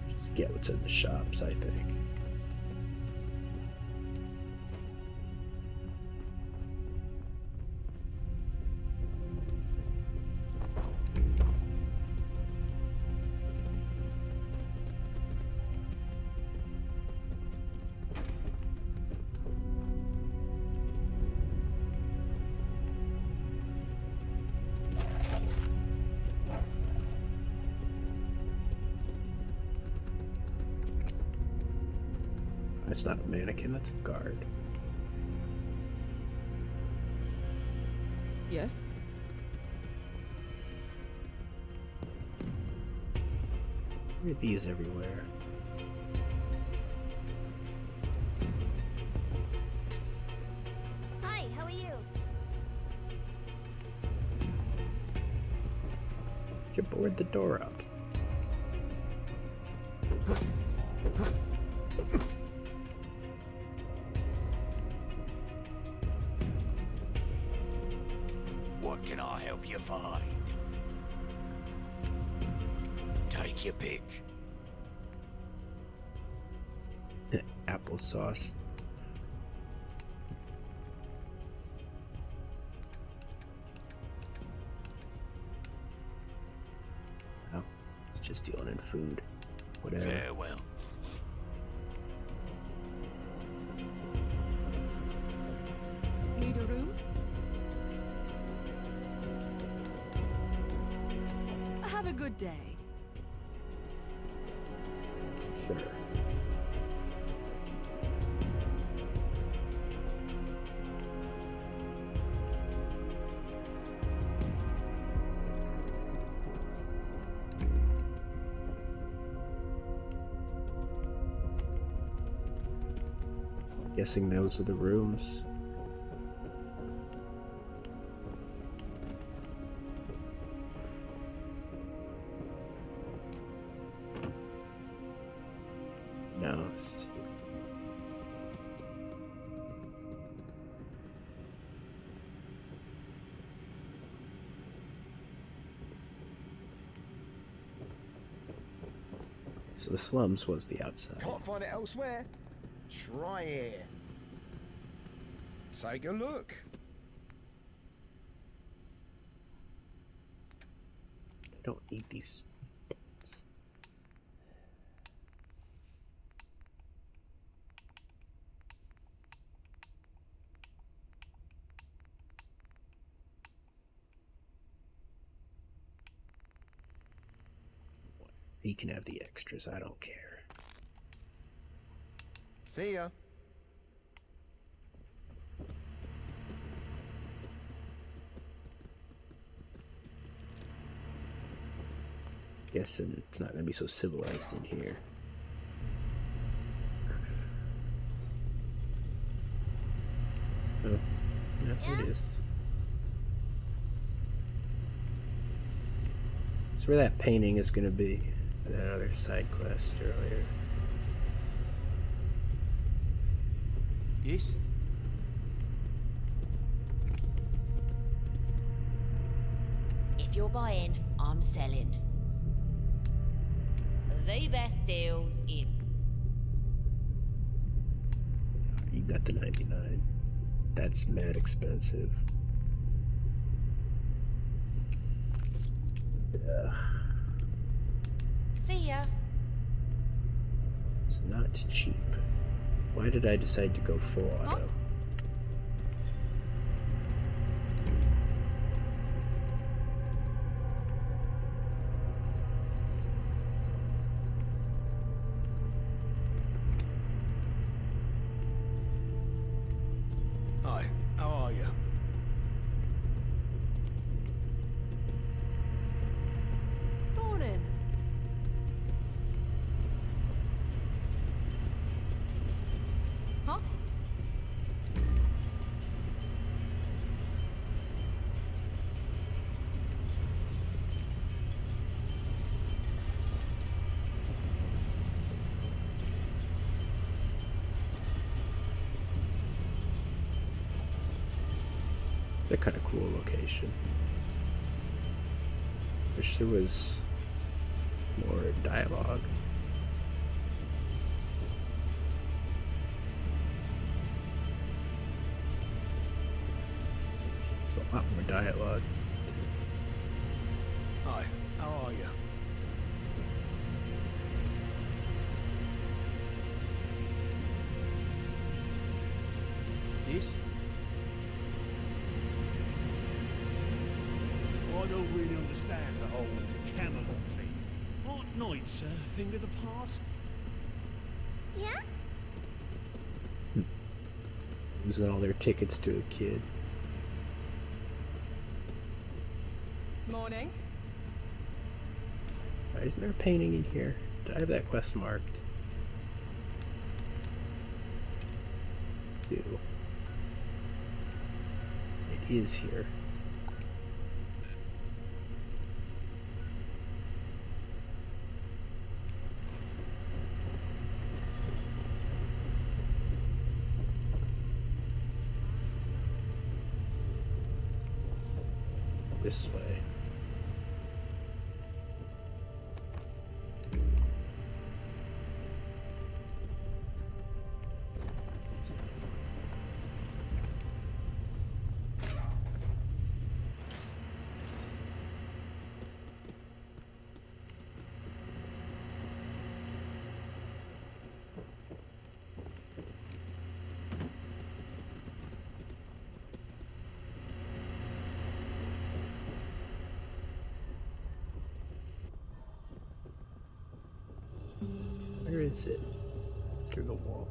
Just get what's in the shops, I think. That's not a mannequin, that's a guard. Yes? Why are these everywhere? Hi, how are you? You board the door up. What can I help you find? Take your pick. Applesauce. Oh, it's just dealing in food. Whatever. Farewell. good day. Sure. Guessing those are the rooms. No, this is the... So the slums was the outside. Can't find it elsewhere? Try here. Take a look. I don't need these. He can have the extras, I don't care. See ya. Guessing it's not gonna be so civilized in here. Oh, yeah, it is. That's where that painting is gonna be. That other side quest earlier. Yes? If you're buying, I'm selling. The best deals in. You got the 99. That's mad expensive. Yeah. See ya. It's not cheap. Why did I decide to go full auto? Hi, how are you? Morning. Huh? They're kind of cool location. Wish there was more dialogue. There's a lot more dialogue. Hi, how are you? Yes? I don't really understand the whole Camelot thing. Aren't knights a thing of the past? Yeah? Losing all their tickets to a kid. Morning. Why isn't there a painting in here? Did I have that quest marked? Do. It is here. This way. is it? Through the wall.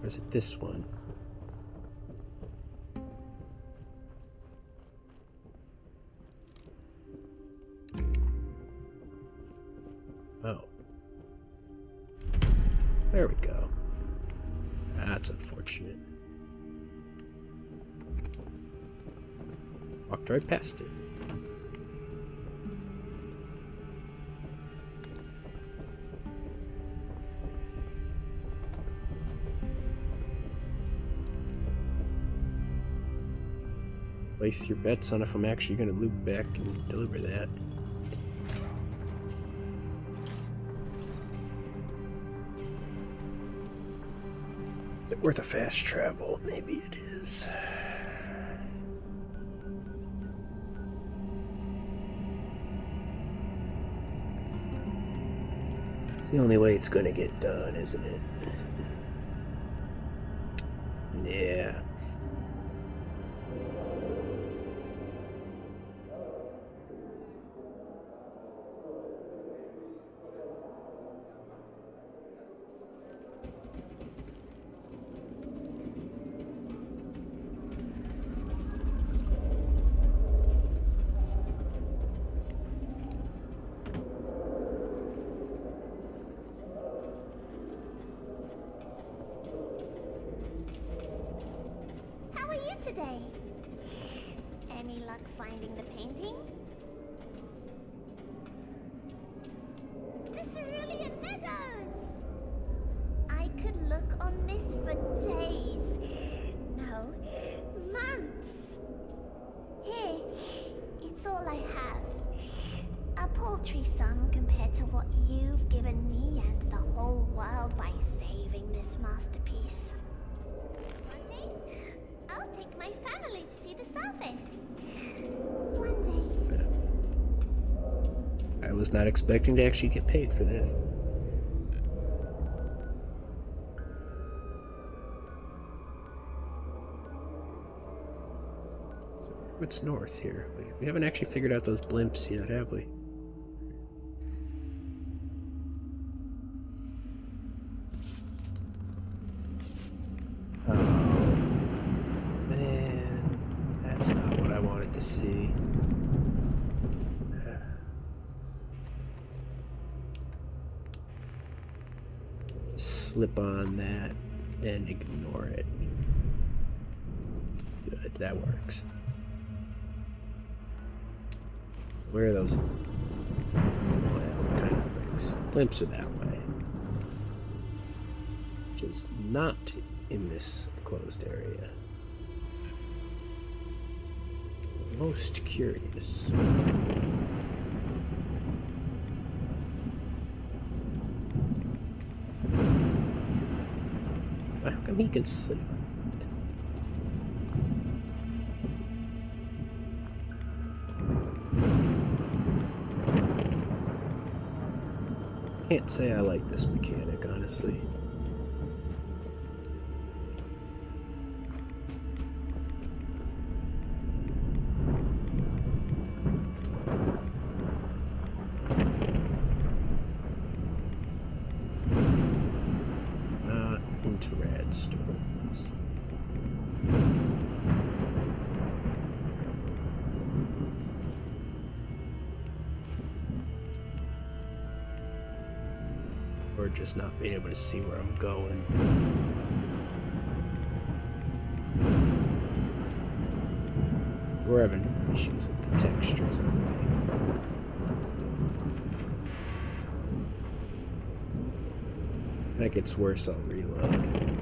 Or is it this one? Oh. There we go. That's unfortunate. Walked right past it. Place your bets on if I'm actually going to loop back and deliver that. Is it worth a fast travel? Maybe it is. It's the only way it's going to get done, isn't it? Yeah. How are you today? Any luck finding the painting? The Cerulean Meadows! I could look on this for days. No, months. Here, it's all I have. A paltry sum compared to what you've given me and the whole world by saving this masterpiece. One day, I'll take my family to see the surface. One day. I was not expecting to actually get paid for that. What's north here? We haven't actually figured out those blimps yet, have we? Oh, man. That's not what I wanted to see. Slip on that and ignore it. Good, that works. Where are those? Well, kind of works. Blimps are that way. Which is not in this closed area. Most curious. How come he can sleep? Can't say I like this mechanic, honestly. Not into Radstones. Or just not being able to see where I'm going. We're having issues with the textures already. That gets worse, I'll reload.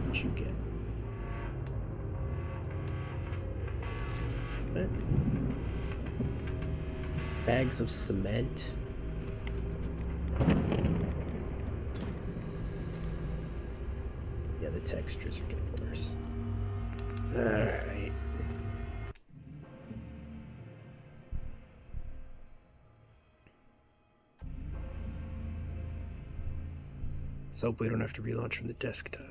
What you get? What? Bags of cement. Yeah, the textures are getting worse. Alright. Let's hope we don't have to relaunch from the desktop.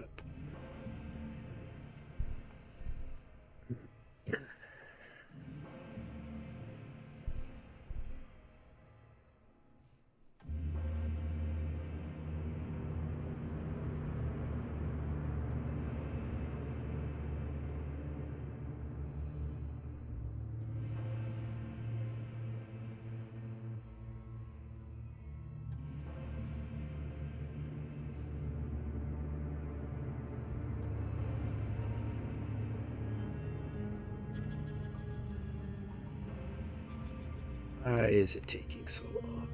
Why is it taking so long?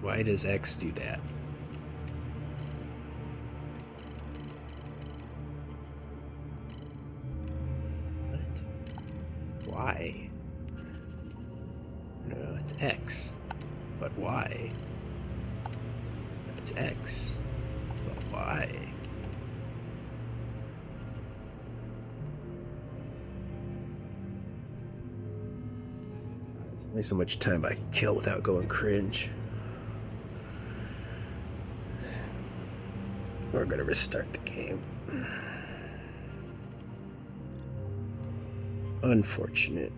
Why does X do that? What? Why? No, it's X. But why? It's X. But why? Only so much time I can kill without going cringe. We're gonna restart the game. Unfortunate.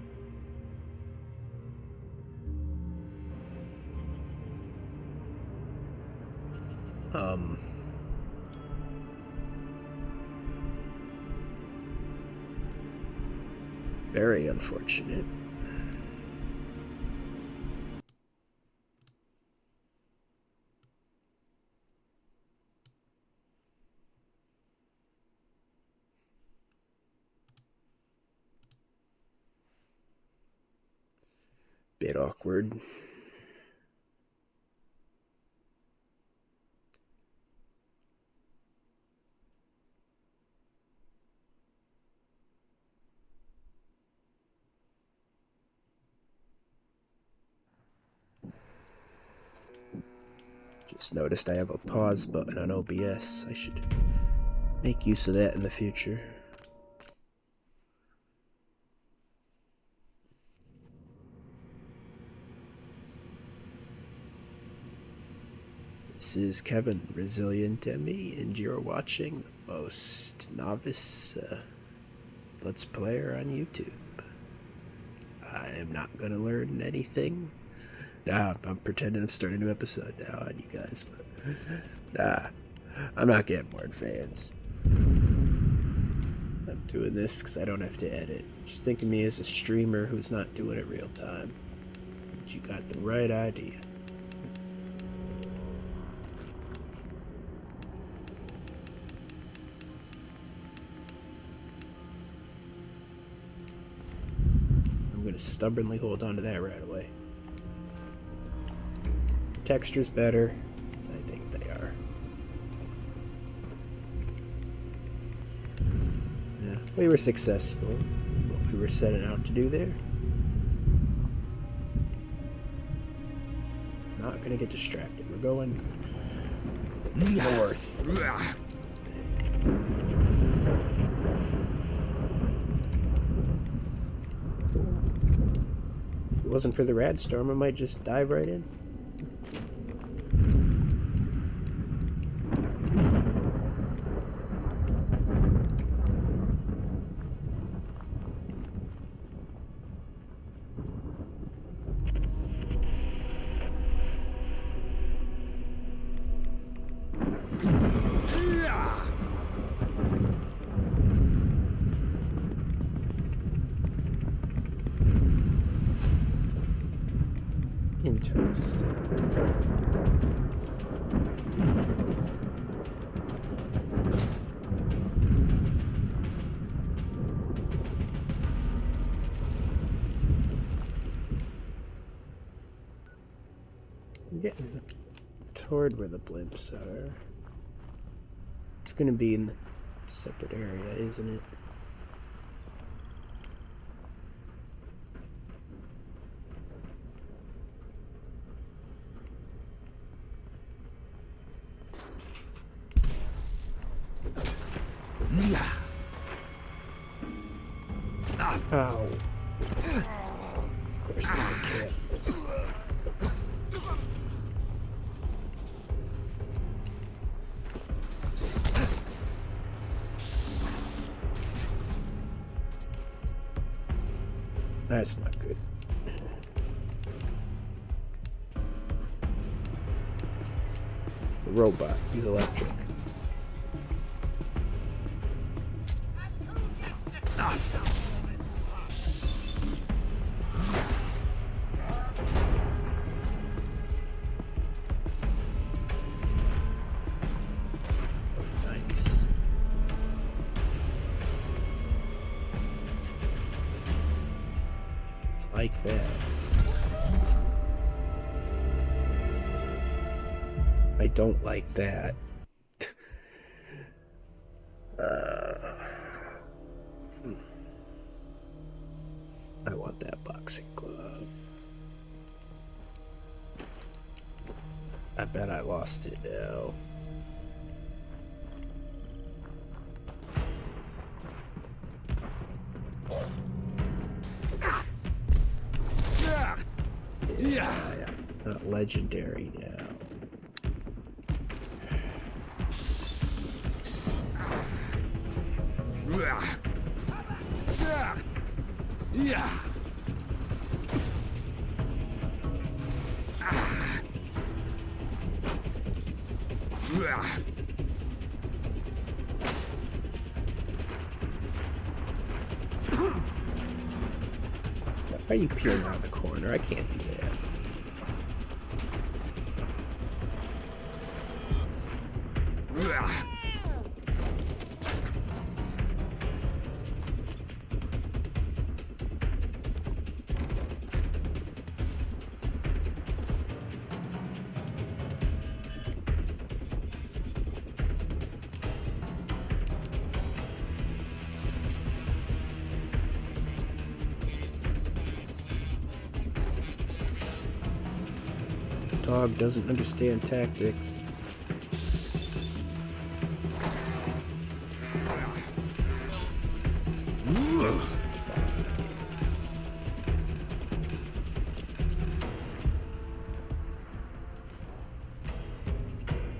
Very unfortunate. Bit awkward. Just noticed I have a pause button on OBS. I should make use of that in the future. This is Kevin, Resilient Emmy, and you're watching the most novice Let's Player on YouTube. I am not gonna learn anything. Nah, I'm pretending I'm starting a new episode now on you guys, but nah, I'm not getting more fans. I'm doing this because I don't have to edit. Just think of me as a streamer who's not doing it real time. But you got the right idea. I'm gonna stubbornly hold on to that right away. Texture's better. I think they are. Yeah, we were successful in what we were setting out to do there. Not gonna get distracted. We're going north. If it wasn't for the rad storm, I might just dive right in. Interesting. I'm getting toward where the blimps are. It's gonna be in the separate area, isn't it? Ow. Of course this thing can't. That's not good. It's a robot. He's electric. Nice. Like that. I don't like that. I want that boxing glove. I bet I lost it now. Yeah, it's not legendary now. Yeah. Why are you peering around the corner? I can't do that. Dog doesn't understand tactics. That's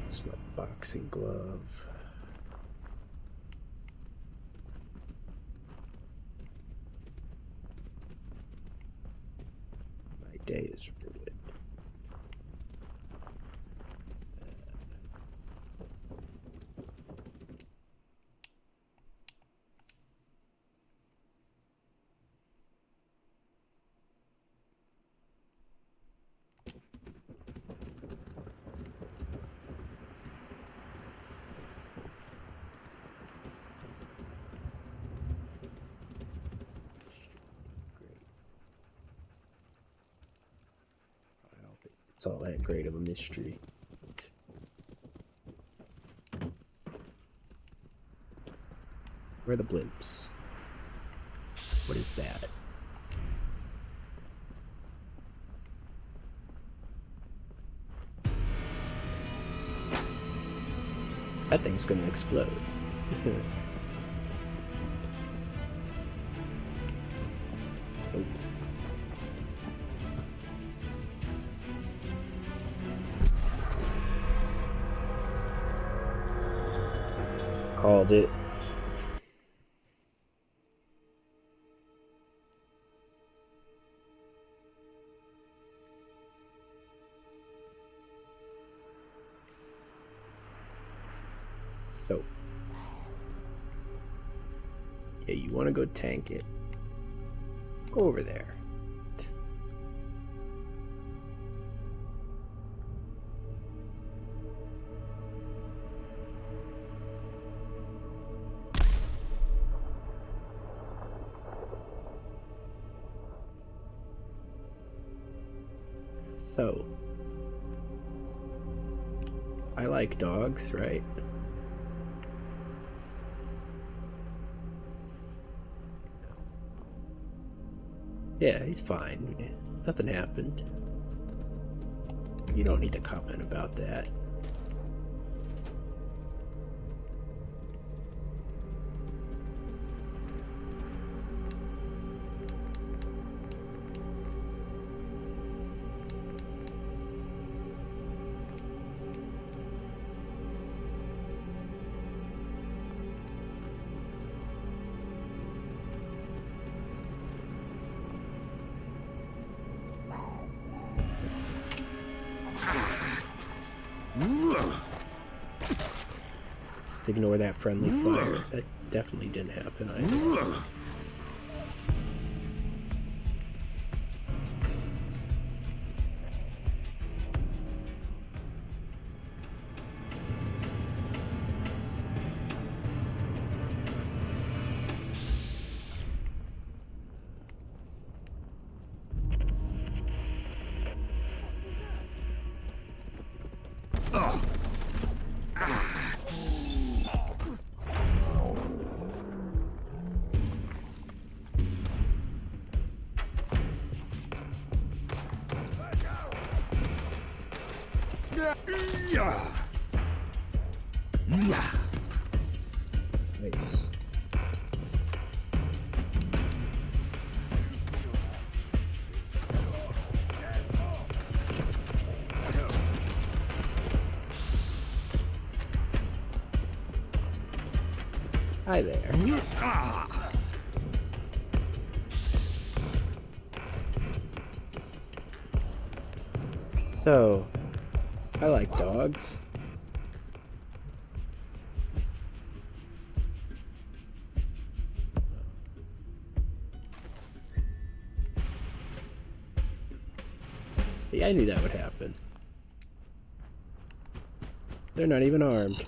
it's my boxing glove. My day is ruined. It's all that great of a mystery. Where are the blimps? What is that? That thing's gonna explode. Oh. Called it. So, yeah, you want to go tank it? Go over there. So, I like dogs, right? Yeah, he's fine. Nothing happened. You don't need to comment about that. Just ignore that friendly fire. That definitely didn't happen either. Nice. Hi there. So, I like dogs. See, I knew that would happen. They're not even armed.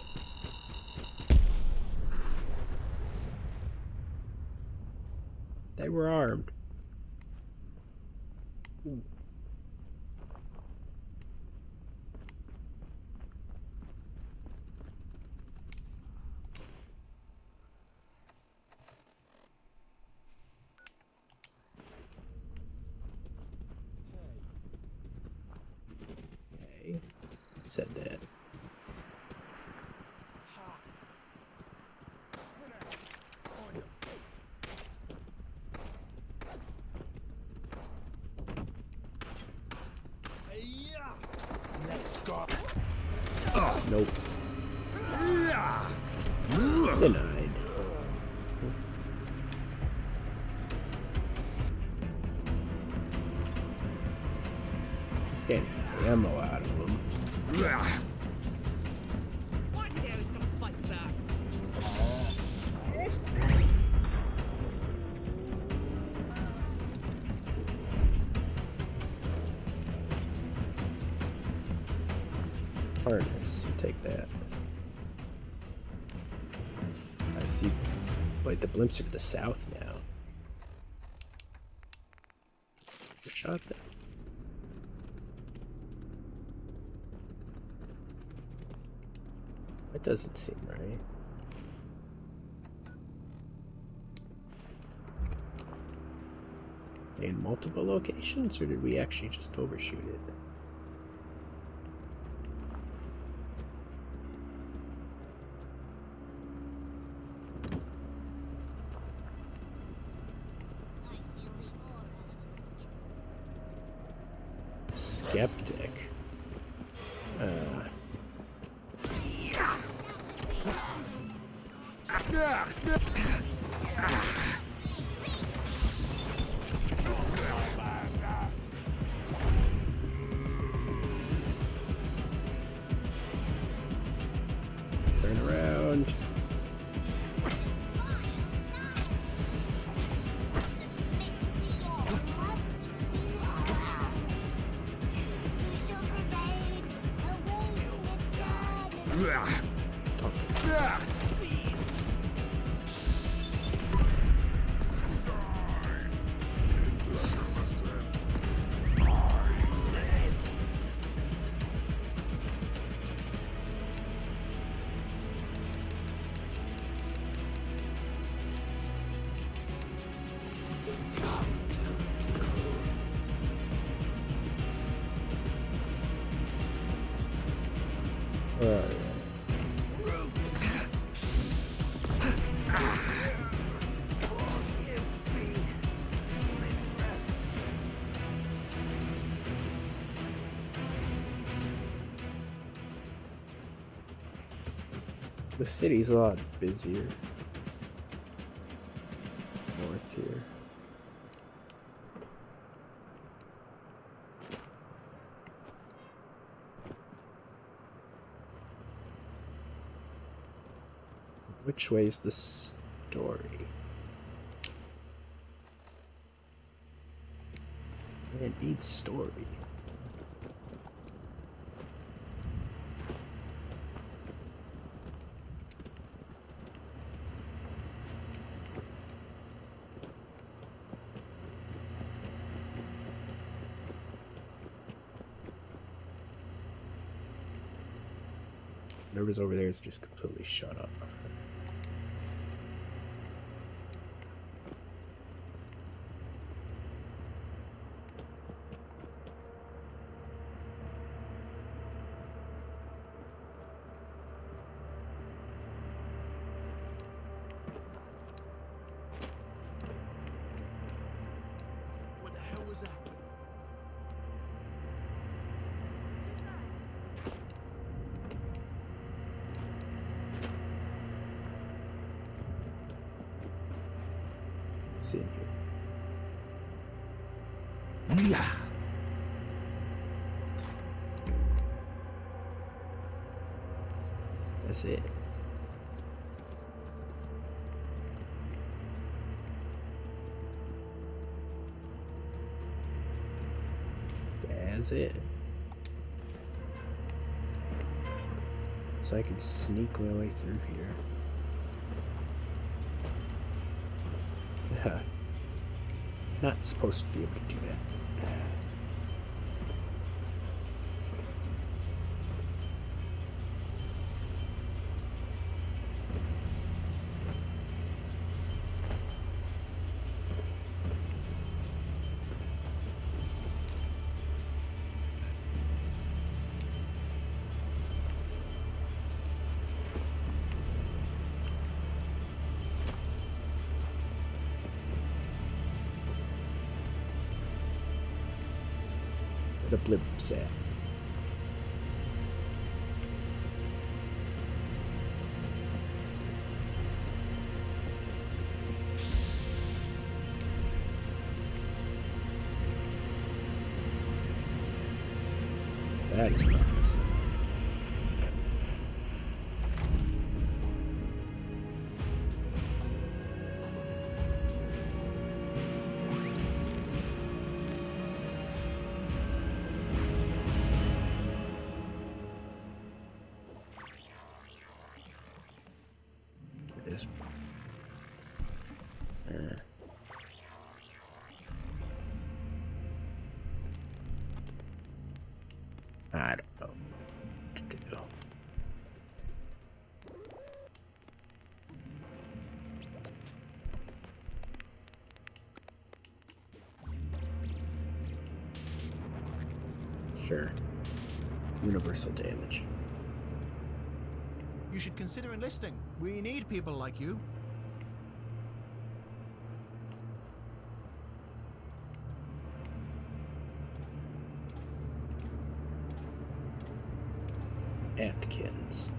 They were armed. Ooh. Okay. Who said that? Nope. Denied. Getting ammo out of them. Harness, take that. I see. Wait, the blimps are to the south now. Who shot them? That doesn't seem right. In multiple locations, or did we actually just overshoot it? Skeptic. Turn around. The city's a lot busier. North here. Which way's the story? It needs story. Whatever's over there is just completely shut off. What the hell was that? See in here. Yeah. That's it. That's it. So I can sneak my way through here. Not supposed to be able to do that. The blip set. That is promising. Is I don't know what to do. Sure. Universal damage. You should consider enlisting. We need people like you. Atkins.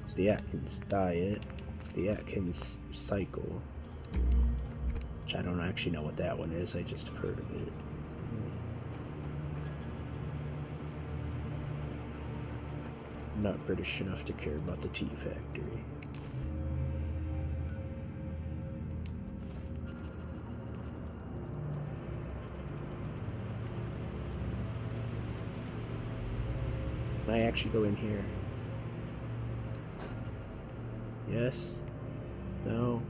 It's the Atkins diet. It's the Atkins cycle. Which I don't actually know what that one is. I just have heard of it. I'm not British enough to care about the tea factory. Can I actually go in here? Yes? No?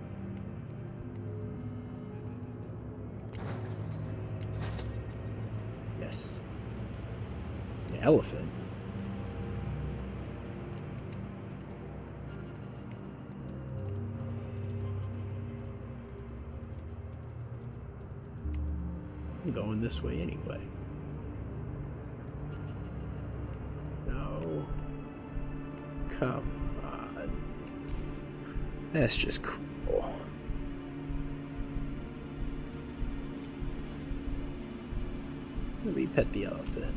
Yes. An elephant? I'm going this way anyway. No. Come on. That's just cruel. Let me pet the elephant.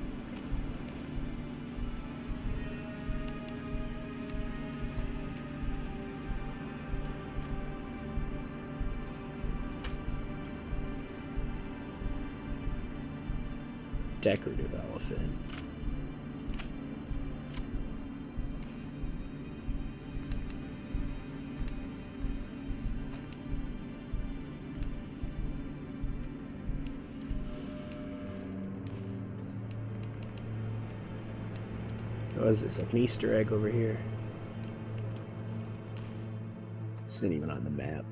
Decorative elephant. What is this? Like an Easter egg over here? This isn't even on the map.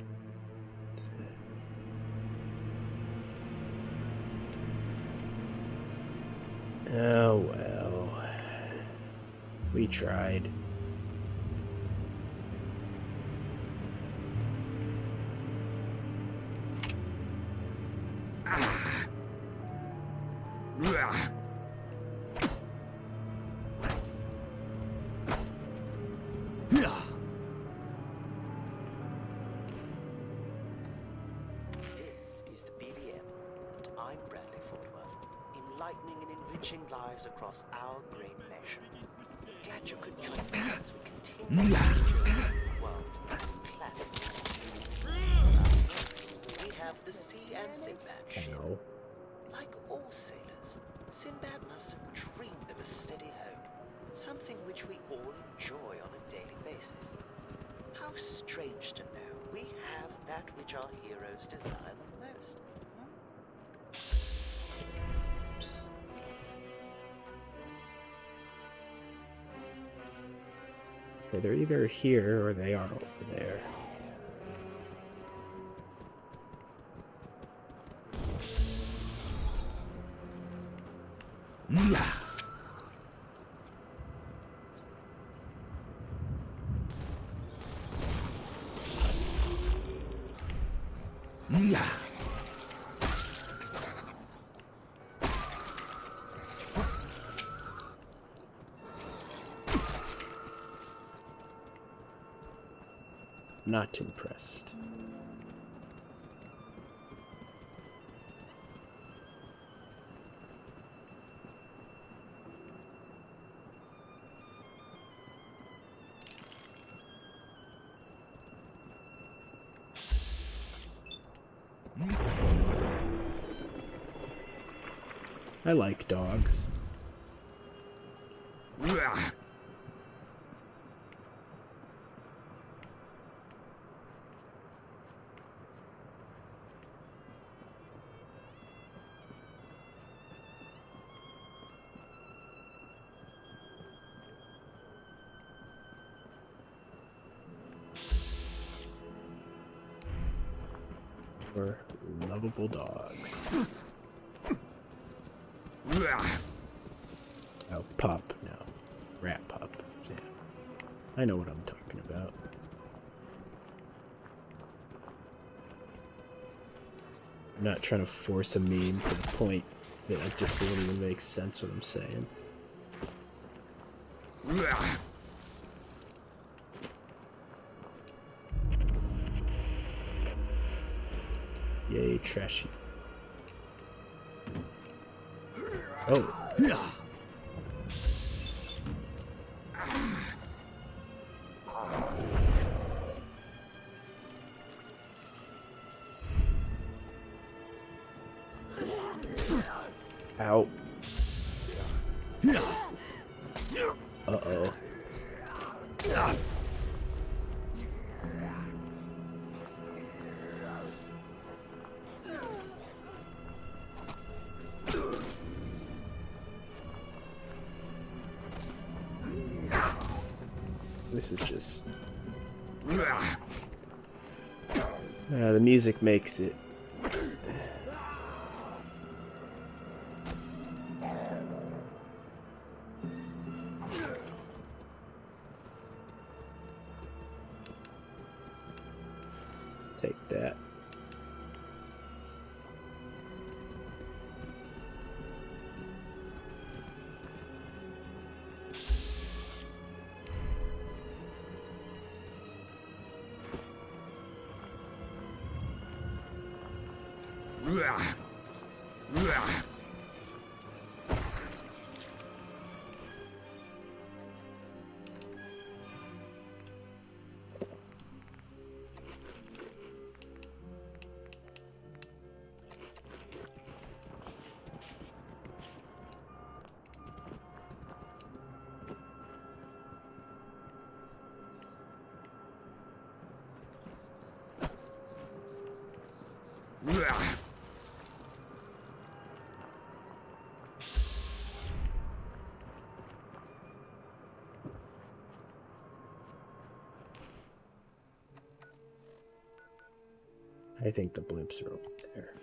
Oh well. We tried. This is the BBM, and I'm Bradley Fortworth, enlightening and enriching lives across our great nation. Glad you could join me as we continue to the world of classic. We have the Sea and Sinbad ship. Like all sailors, Sinbad must have dreamed of a steady home, something which we all enjoy on a daily basis. How strange to know we have that which our heroes desire the most. Okay, they're either here or they are over there. Not impressed. I like dogs. Or lovable dogs. Oh, pup. No. Rat pup. Yeah. I know what I'm talking about. I'm not trying to force a meme to the point that it just doesn't even make sense what I'm saying. Yay, trashy. Oh. Ow. Uh-oh. This is just... the music makes it. Take that. I think the blimps are over there.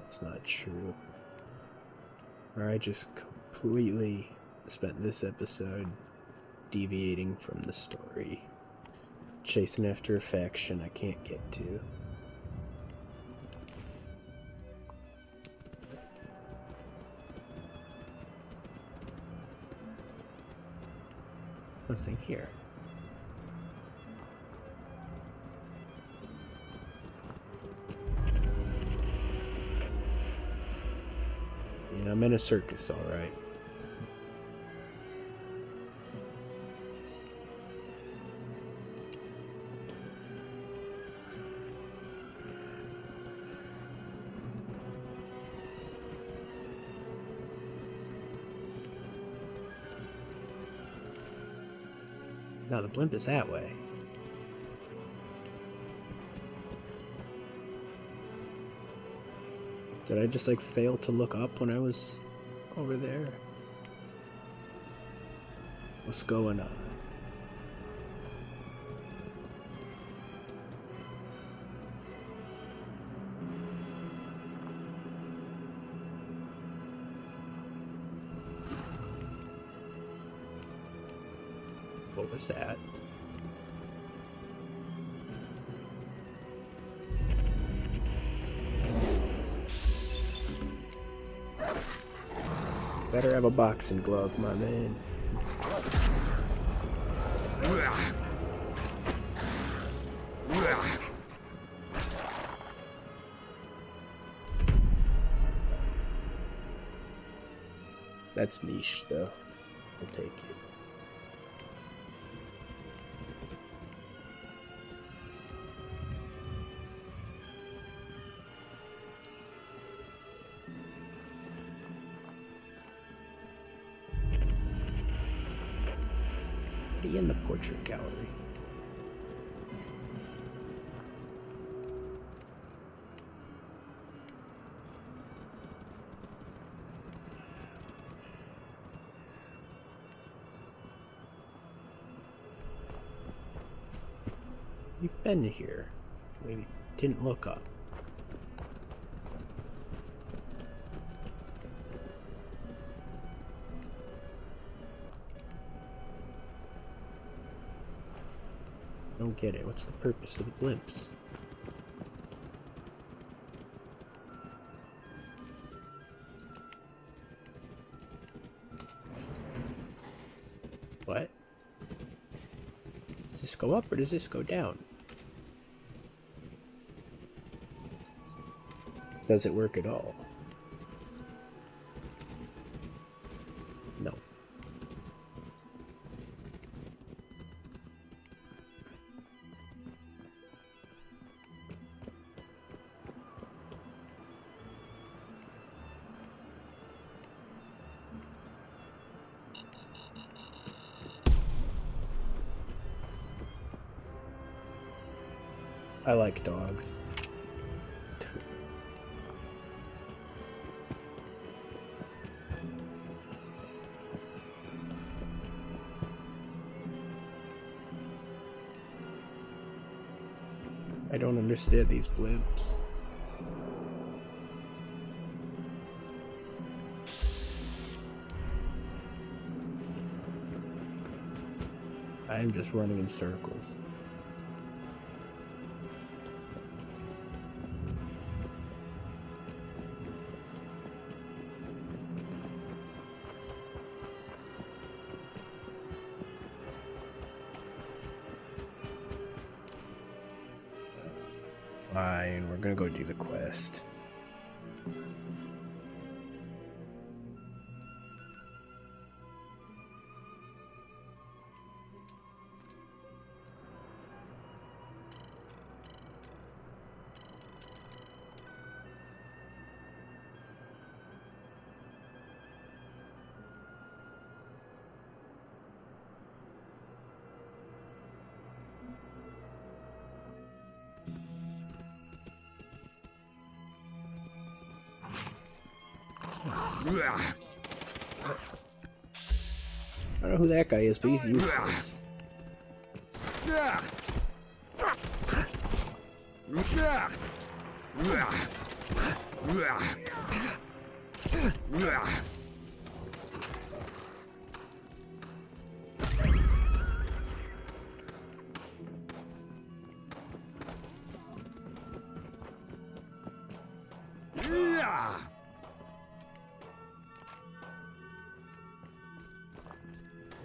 That's not true. Or I just completely spent this episode deviating from the story, chasing after a faction I can't get to. There's nothing here. Yeah, I'm in a circus, alright. No, the blimp is that way. Did I just like fail to look up when I was over there? What's going on? What was that? Better have a boxing glove, my man. That's niche, though. I'll take it. Be in the portrait gallery. You've been here. Maybe didn't look up. Don't get it. What's the purpose of the blimps? What? Does this go up or does this go down? Does it work at all? No. I like dogs. I don't understand these blimps. I'm just running in circles. Fine, we're gonna go do the quest. I don't know who that guy is, but he's useless.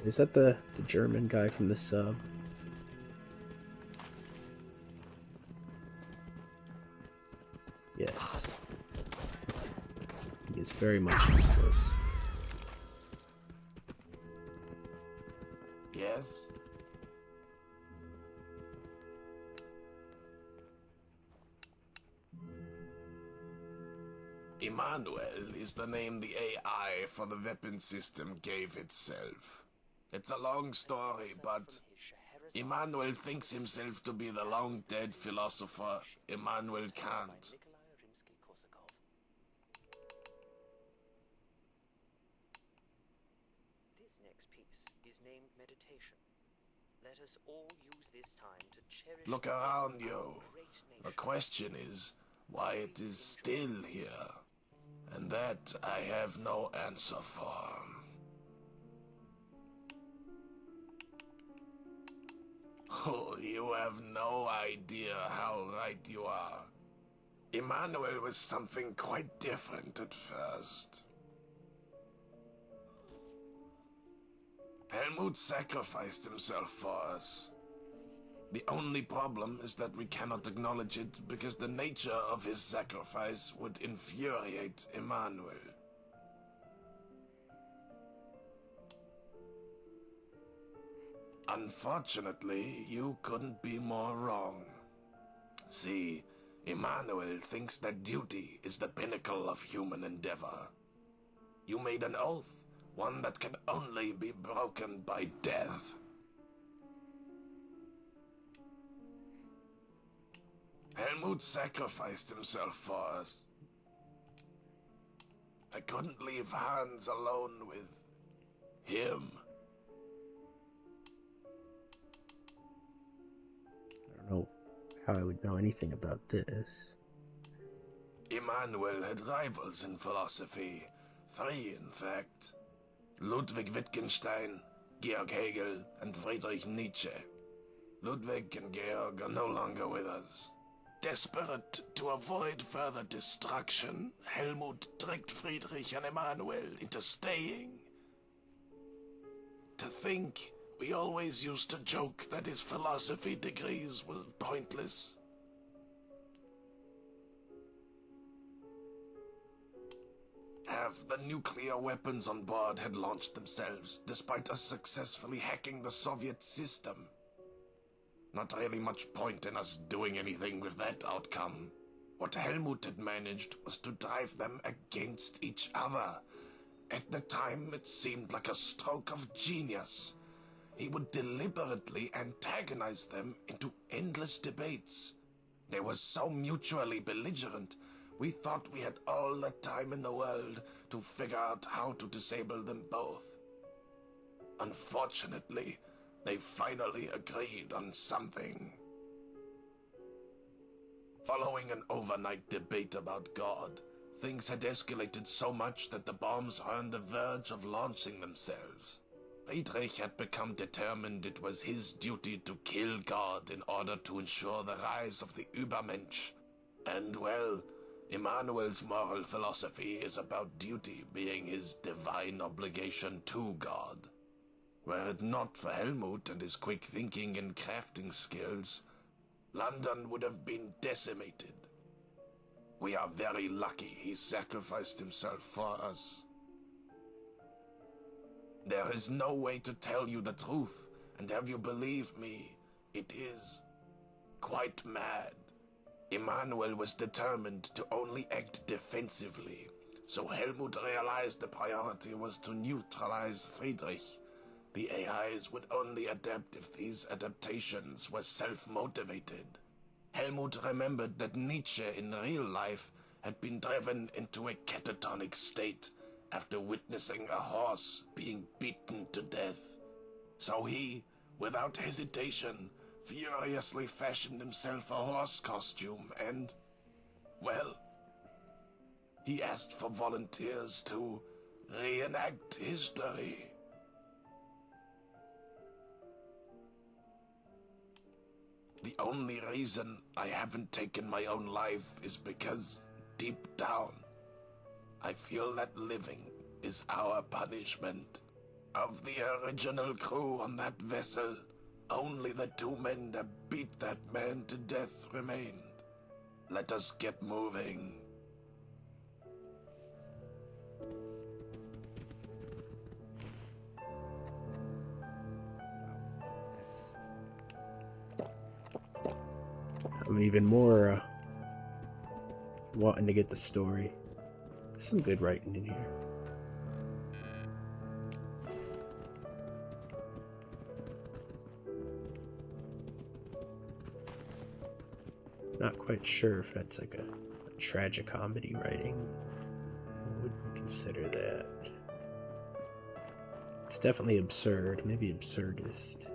Is that the German guy from the sub? Yes. He is very much useless. Yes? Emmanuel is the name the AI for the weapon system gave itself. It's a long story, but Emmanuel thinks himself to be the long-dead philosopher Immanuel Kant. This next piece is named Meditation. Let us all use this time to cherish. Look around you. The question is why it is still here. And that I have no answer for. Oh, you have no idea how right you are. Emmanuel was something quite different at first. Helmut sacrificed himself for us. The only problem is that we cannot acknowledge it because the nature of his sacrifice would infuriate Emmanuel. Unfortunately, you couldn't be more wrong. See, Emmanuel thinks that duty is the pinnacle of human endeavor. You made an oath, one that can only be broken by death. Helmut sacrificed himself for us. I couldn't leave Hans alone with him. I don't know how I would know anything about this. Emmanuel had rivals in philosophy. 3, in fact. Ludwig Wittgenstein, Georg Hegel, and Friedrich Nietzsche. Ludwig and Georg are no longer with us. Desperate to avoid further destruction, Helmut tricked Friedrich and Emmanuel into staying. To think we always used to joke that his philosophy degrees were pointless. Half the nuclear weapons on board had launched themselves, despite us successfully hacking the Soviet system. Not really much point in us doing anything with that outcome. What Helmut had managed was to drive them against each other. At the time, it seemed like a stroke of genius. He would deliberately antagonize them into endless debates. They were so mutually belligerent, we thought we had all the time in the world to figure out how to disable them both. Unfortunately, they finally agreed on something. Following an overnight debate about God, things had escalated so much that the bombs were on the verge of launching themselves. Friedrich had become determined it was his duty to kill God in order to ensure the rise of the Übermensch. And, well, Emmanuel's moral philosophy is about duty being his divine obligation to God. Were it not for Helmut and his quick thinking and crafting skills, London would have been decimated. We are very lucky he sacrificed himself for us. There is no way to tell you the truth, and have you believe me, it is quite mad. Emmanuel was determined to only act defensively, so Helmut realized the priority was to neutralize Friedrich. The AIs would only adapt if these adaptations were self-motivated. Helmut remembered that Nietzsche in real life had been driven into a catatonic state after witnessing a horse being beaten to death. So he, without hesitation, furiously fashioned himself a horse costume and, well, he asked for volunteers to reenact history. The only reason I haven't taken my own life is because, deep down, I feel that living is our punishment. Of the original crew on that vessel, only the 2 men that beat that man to death remained. Let us get moving. I'm even more wanting to get the story. Some good writing in here. Not quite sure if that's like a tragicomedy writing. I wouldn't consider that. It's definitely absurd, maybe absurdist.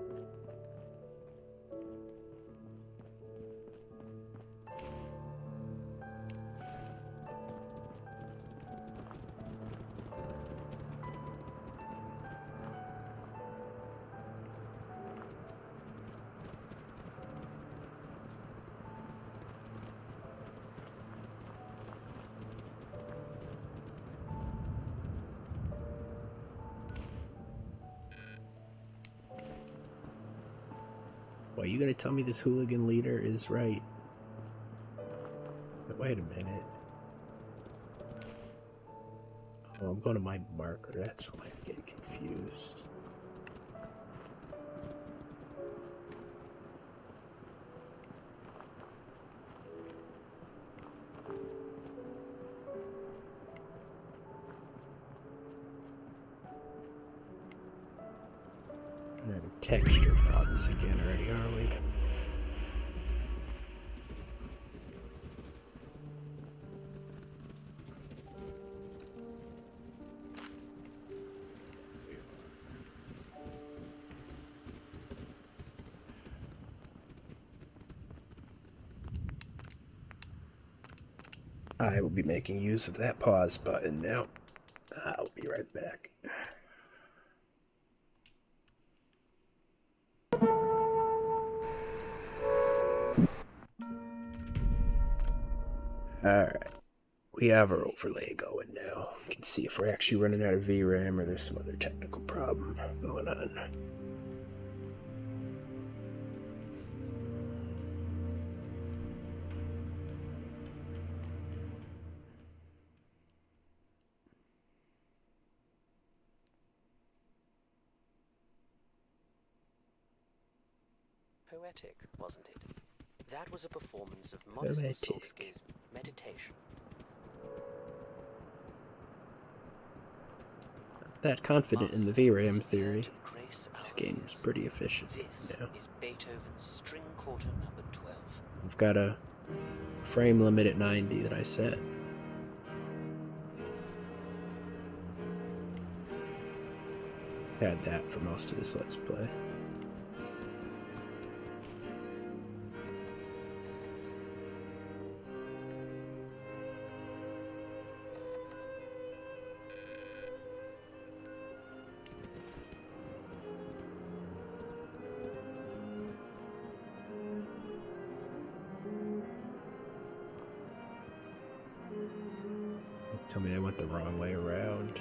Why, you gonna tell me this hooligan leader is right? But wait a minute. Oh, I'm going to my marker, that's why I'm getting confused. We're having texture problems again already, are we? I will be making use of that pause button now. I'll be right back. Alright, we have our overlay going now. We can see if we're actually running out of VRAM or there's some other technical problem going on. Poetic, wasn't it? That was a performance of Modest Mussorgsky's Meditation. Not that confident in the VRAM theory. This game is pretty efficient now. Is Beethoven's String Quarter Number 12. I've got a frame limit at 90 that I set. Had that for most of this Let's Play. Tell me I went the wrong way around.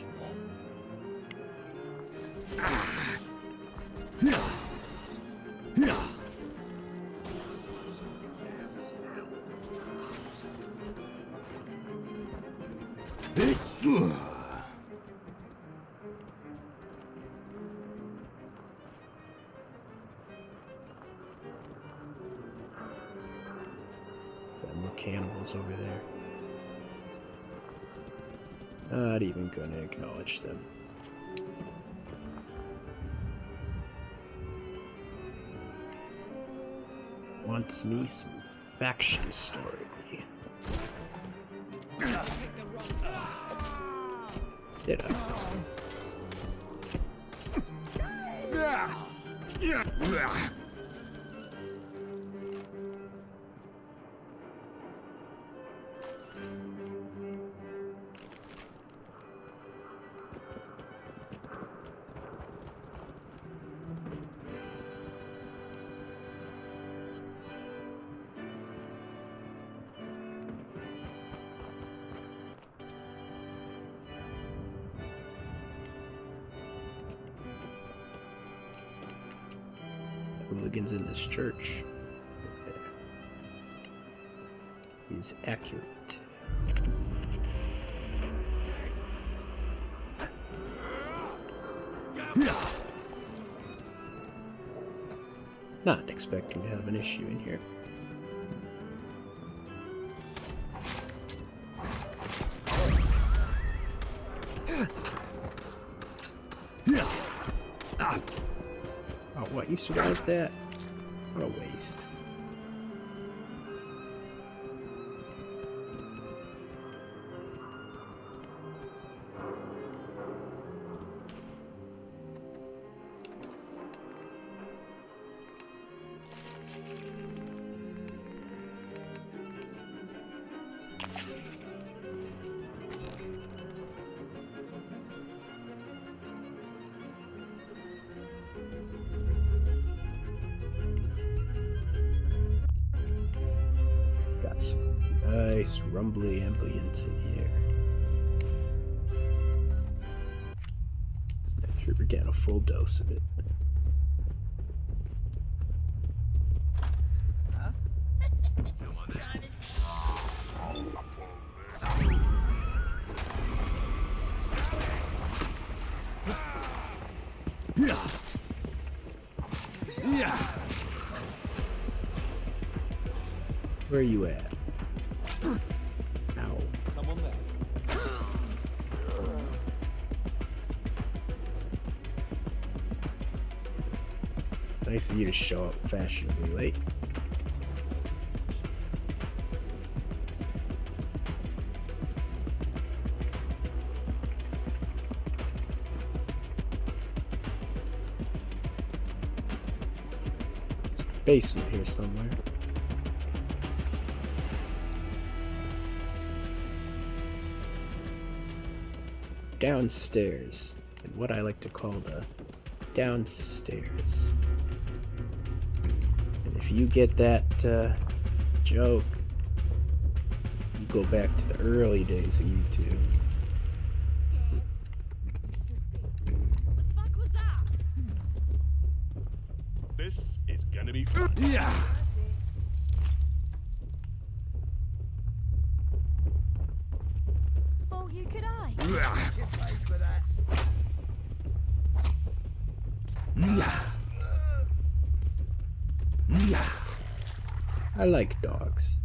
More cannibals over there. Not even gonna acknowledge them. Wants me some faction story. Did I? Hooligans in this church. He's accurate. Not expecting to have an issue in here. Oh, what? You survived that? What a waste. Got some nice rumbly ambience in here. Let's make sure we're getting a full dose of it. Where are you at? Ow. Come on there. Nice of you to show up fashionably late. There's a basement here somewhere. Downstairs, in what I like to call the downstairs. And if you get that joke, you go back to the early days of YouTube. This is gonna be fun. Yeah. Thought you could I. You paid for that. I like dogs.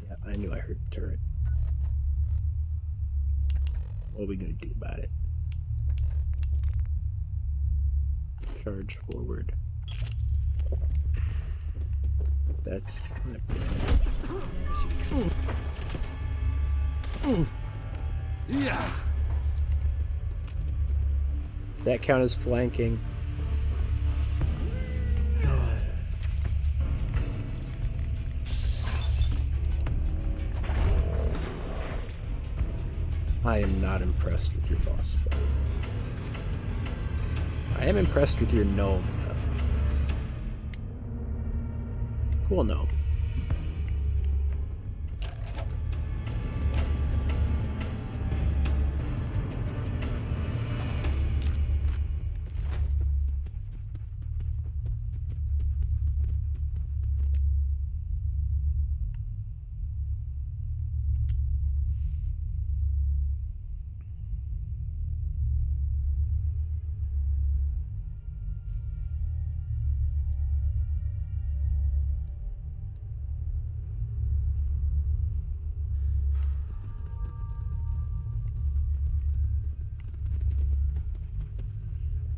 Yeah, I knew I heard the turret. What are we gonna do about it? Charge forward. That's not bad. Yeah. That count as flanking. I am not impressed with your boss fight. I am impressed with your gnome, though. Cool gnome.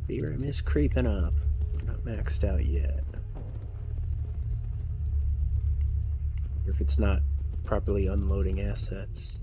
VRAM is creeping up. We're not maxed out yet. if it's not properly unloading assets.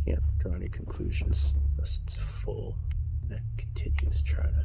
Can't draw any conclusions unless it's full. That continues try to.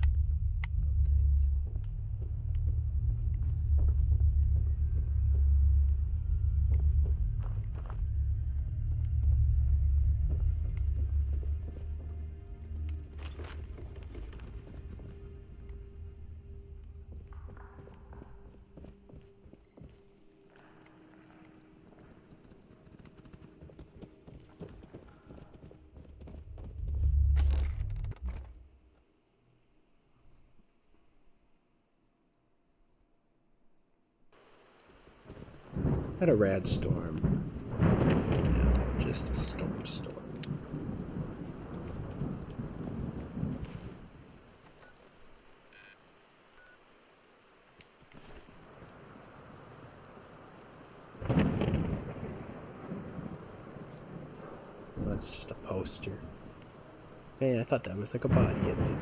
Not a rad storm. No, just a storm. That's just a poster. Man, I thought that was like a body in it.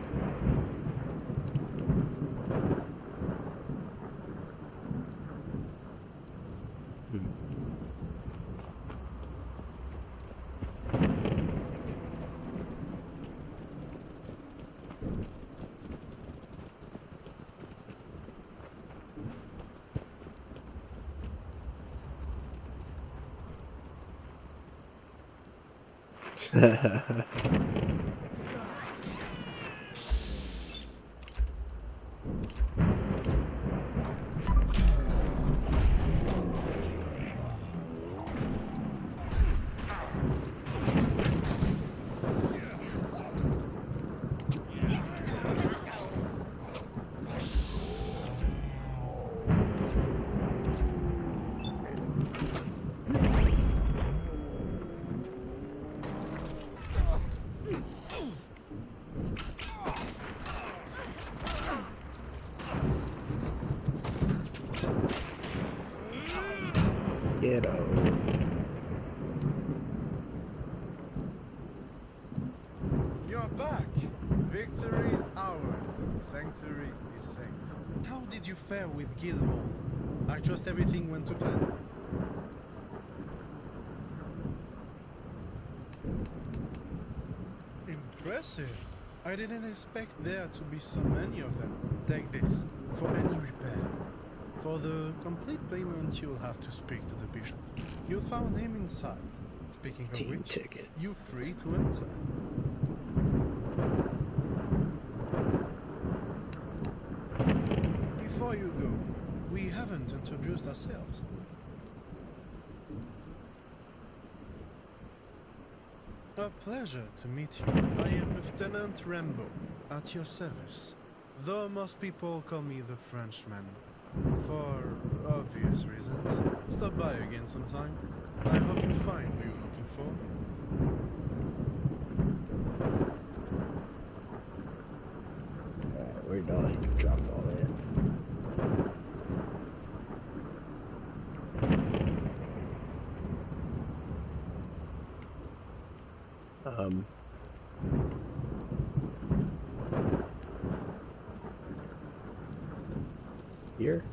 You're back. Victory is ours. Sanctuary is safe. How did you fare with Guildhall? I trust everything went to plan. Impressive. I didn't expect there to be so many of them. Take this, for any repair. For the complete payment, you'll have to speak to the bishop. You found him inside. Speaking of which, tickets. you're free to enter. Before you go, we haven't introduced ourselves. A pleasure to meet you. I am Lieutenant Rambo, at your service. Though most people call me the Frenchman. For obvious reasons. Stop by again sometime. I hope you find what you're looking for. Alright, we're done. You can drop all that. Here?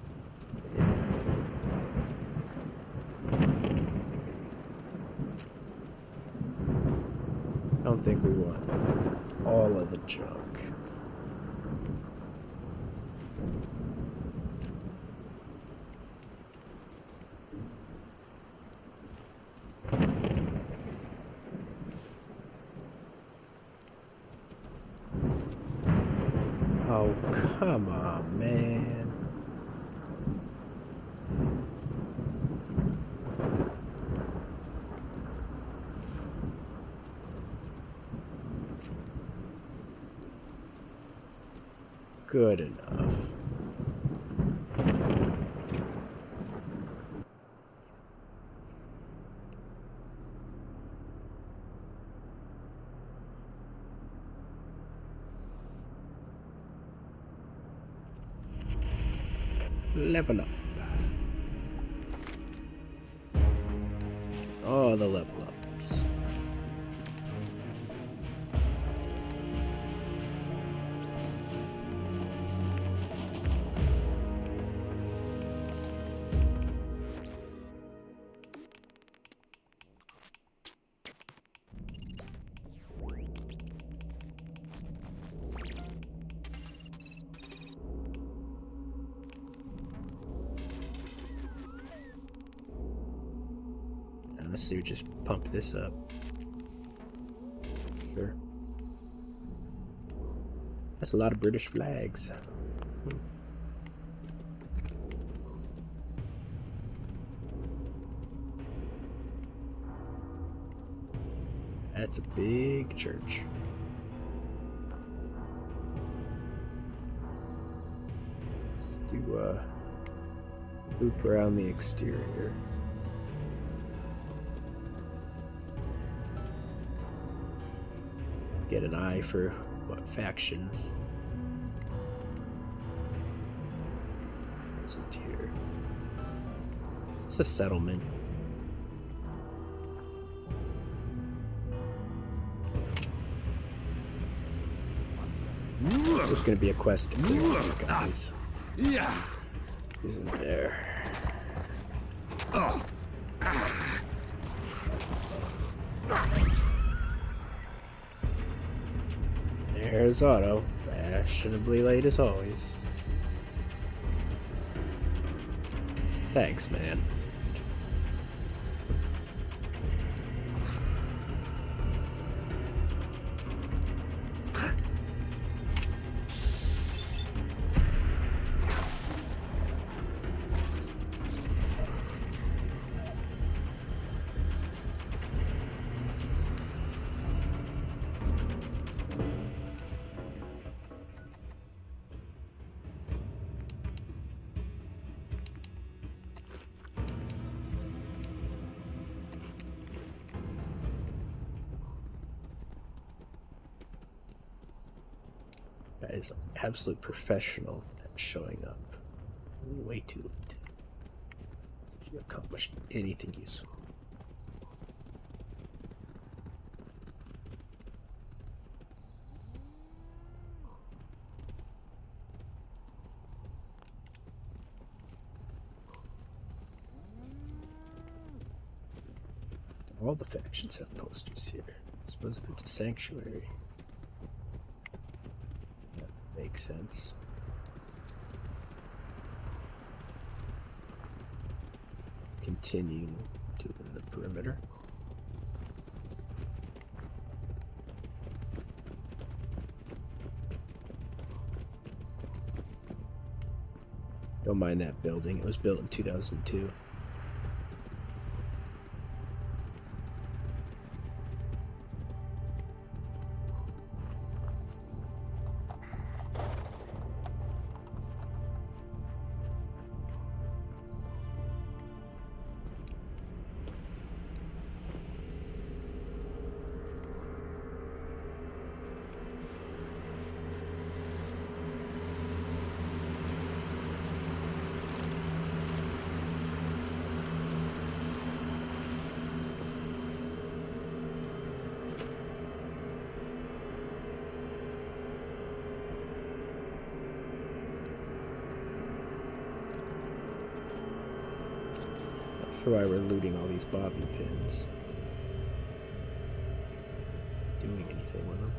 I don't think we want all of the junk. Oh, come on, man. Good enough. Level up. Oh, the level ups. Honestly, we just pump this up. Sure. That's a lot of British flags. That's a big church. Let's do loop around the exterior. Get an eye for what factions isn't here. It's a settlement. There's gonna be a quest to clear these guys. Isn't there? There's Otto, fashionably late as always. Thanks, man. That is absolute professional at showing up way too late. Did you accomplish anything useful? All the factions have posters here. I suppose if it's a sanctuary. Makes sense. Continue to the perimeter. Don't mind that building. It was built in 2002. Why we're looting all these bobby pins. Doing anything with them.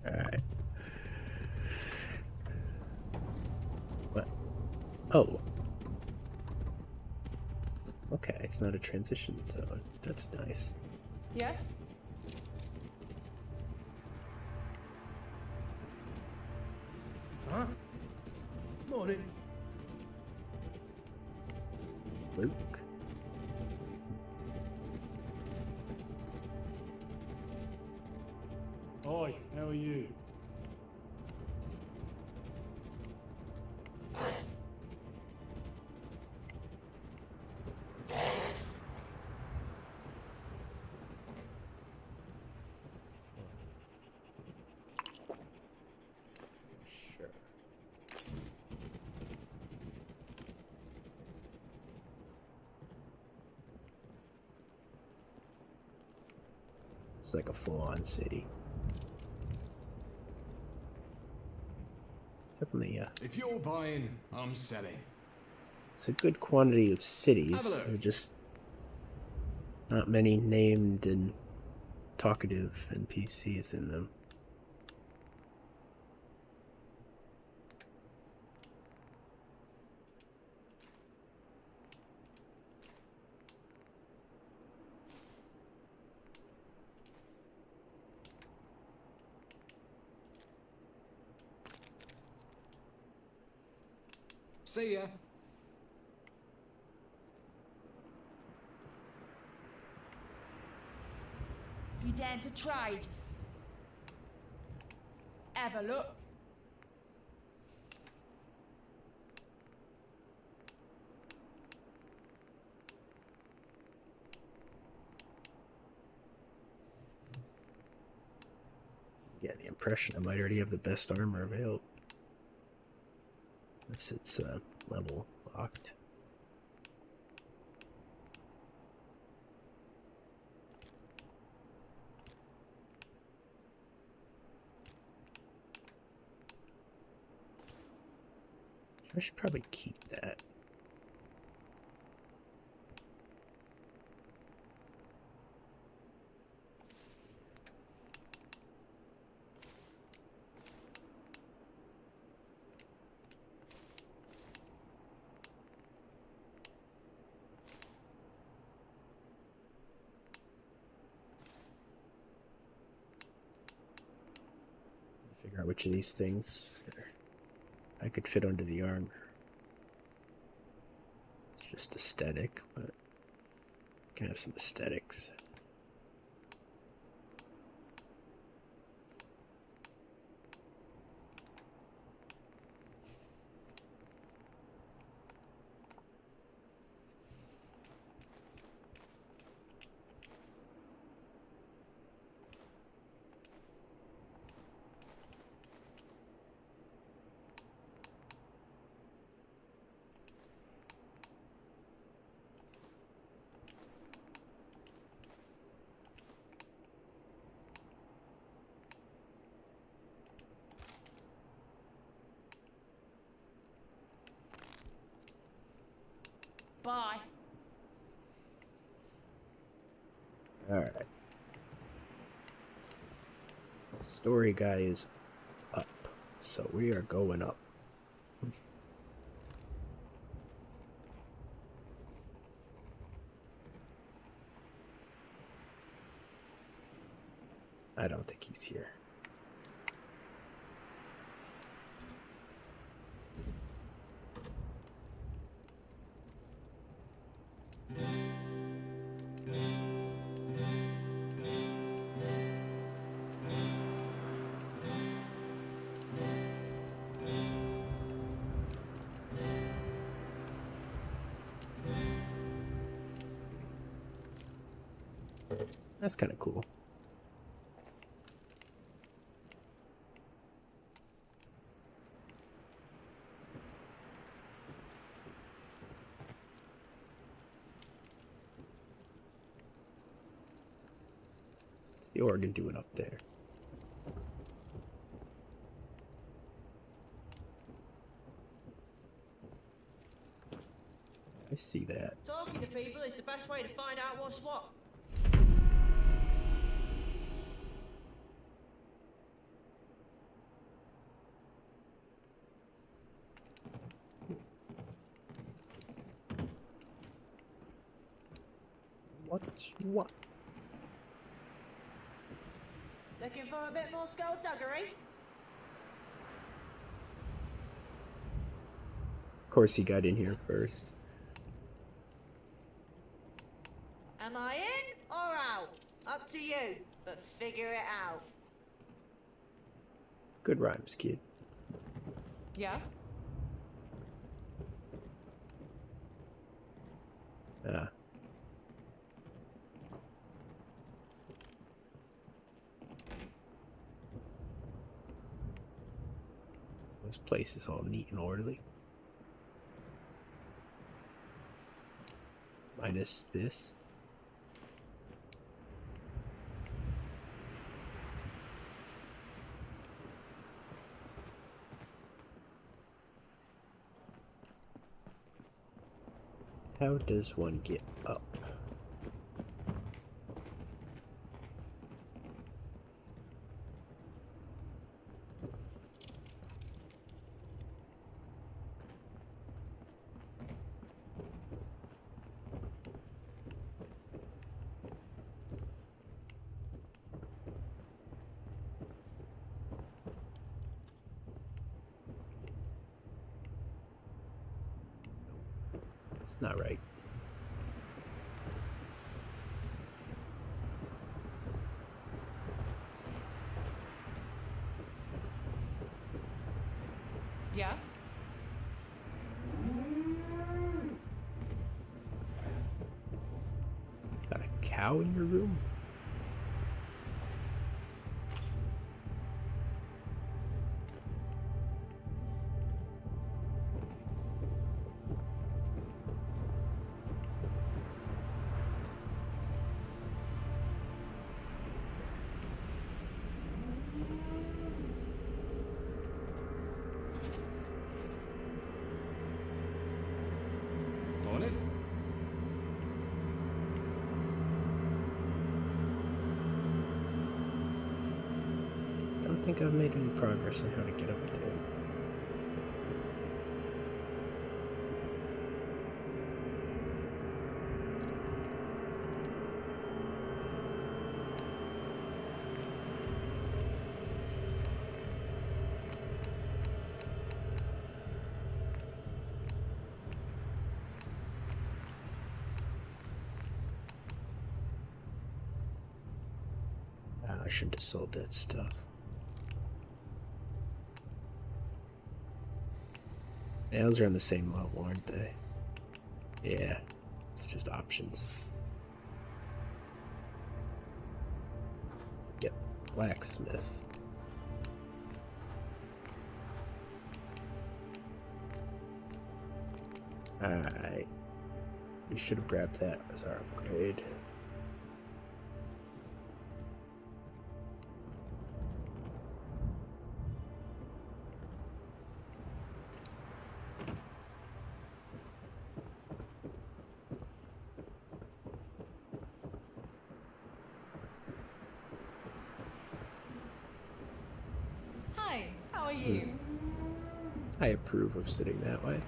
Alright. What? Oh. Okay, it's not a transition zone. That's nice. Yes? Huh? Morning. Luke. Hi, how are you? It's like a full-on city. Definitely, If you're buying, I'm selling. it's a good quantity of cities. Have a look. There are just not many named and talkative NPCs in them. See ya. You dare to trade? Have a look. Get the impression I might already have the best armor available. Unless it's level locked. I should probably keep that. Figure out which of these things I could fit under the armor. It's just aesthetic, but can have some aesthetics. Bye. Alright. Story guy is up, so we are going up. I don't think he's here. That's kind of cool. What's the organ doing up there? I see that. Talking to people is the best way to find out what's what. What's what? Looking for a bit more skullduggery? Of course he got in here first. Am I in or out? Up to you, but figure it out. Good rhymes, kid. Yeah? Ah. This place is all neat and orderly. Minus this. How does one get up? It's not right. Yeah? Got a cow in your room? On it? Don't think I've made any progress on how to get up there. I shouldn't have sold that stuff. Yeah, those are on the same level, aren't they? Yeah, it's just options. Yep, blacksmith. Alright. We should have grabbed that as our upgrade. Hi, how are you? I approve of sitting that way.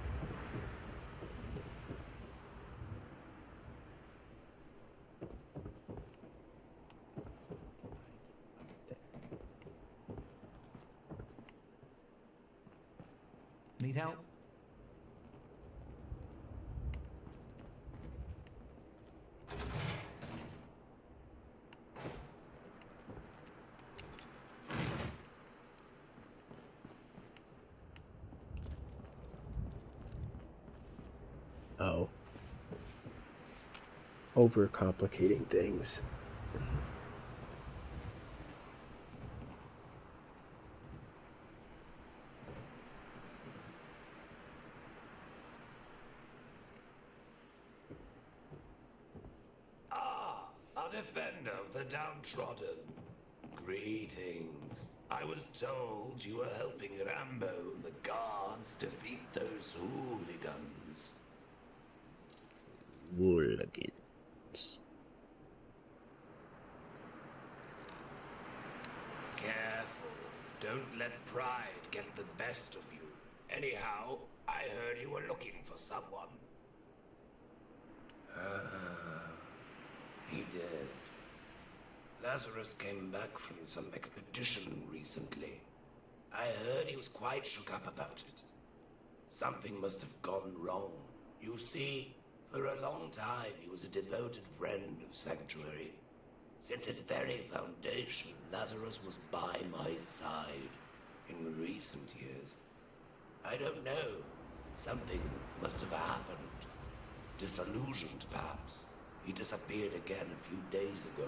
Need help? Oh. Overcomplicating things. A defender of the downtrodden. Greetings. I was told you were helping Rambo and the guards defeat those hooligans. Hooligans. Careful. Don't let pride get the best of you. Anyhow, I heard you were looking for someone. He did. Lazarus came back from some expedition recently. I heard he was quite shook up about it. Something must have gone wrong. You see, for a long time he was a devoted friend of Sanctuary. Since its very foundation, Lazarus was by my side. In recent years, I don't know. Something must have happened. Disillusioned, perhaps. He disappeared again a few days ago.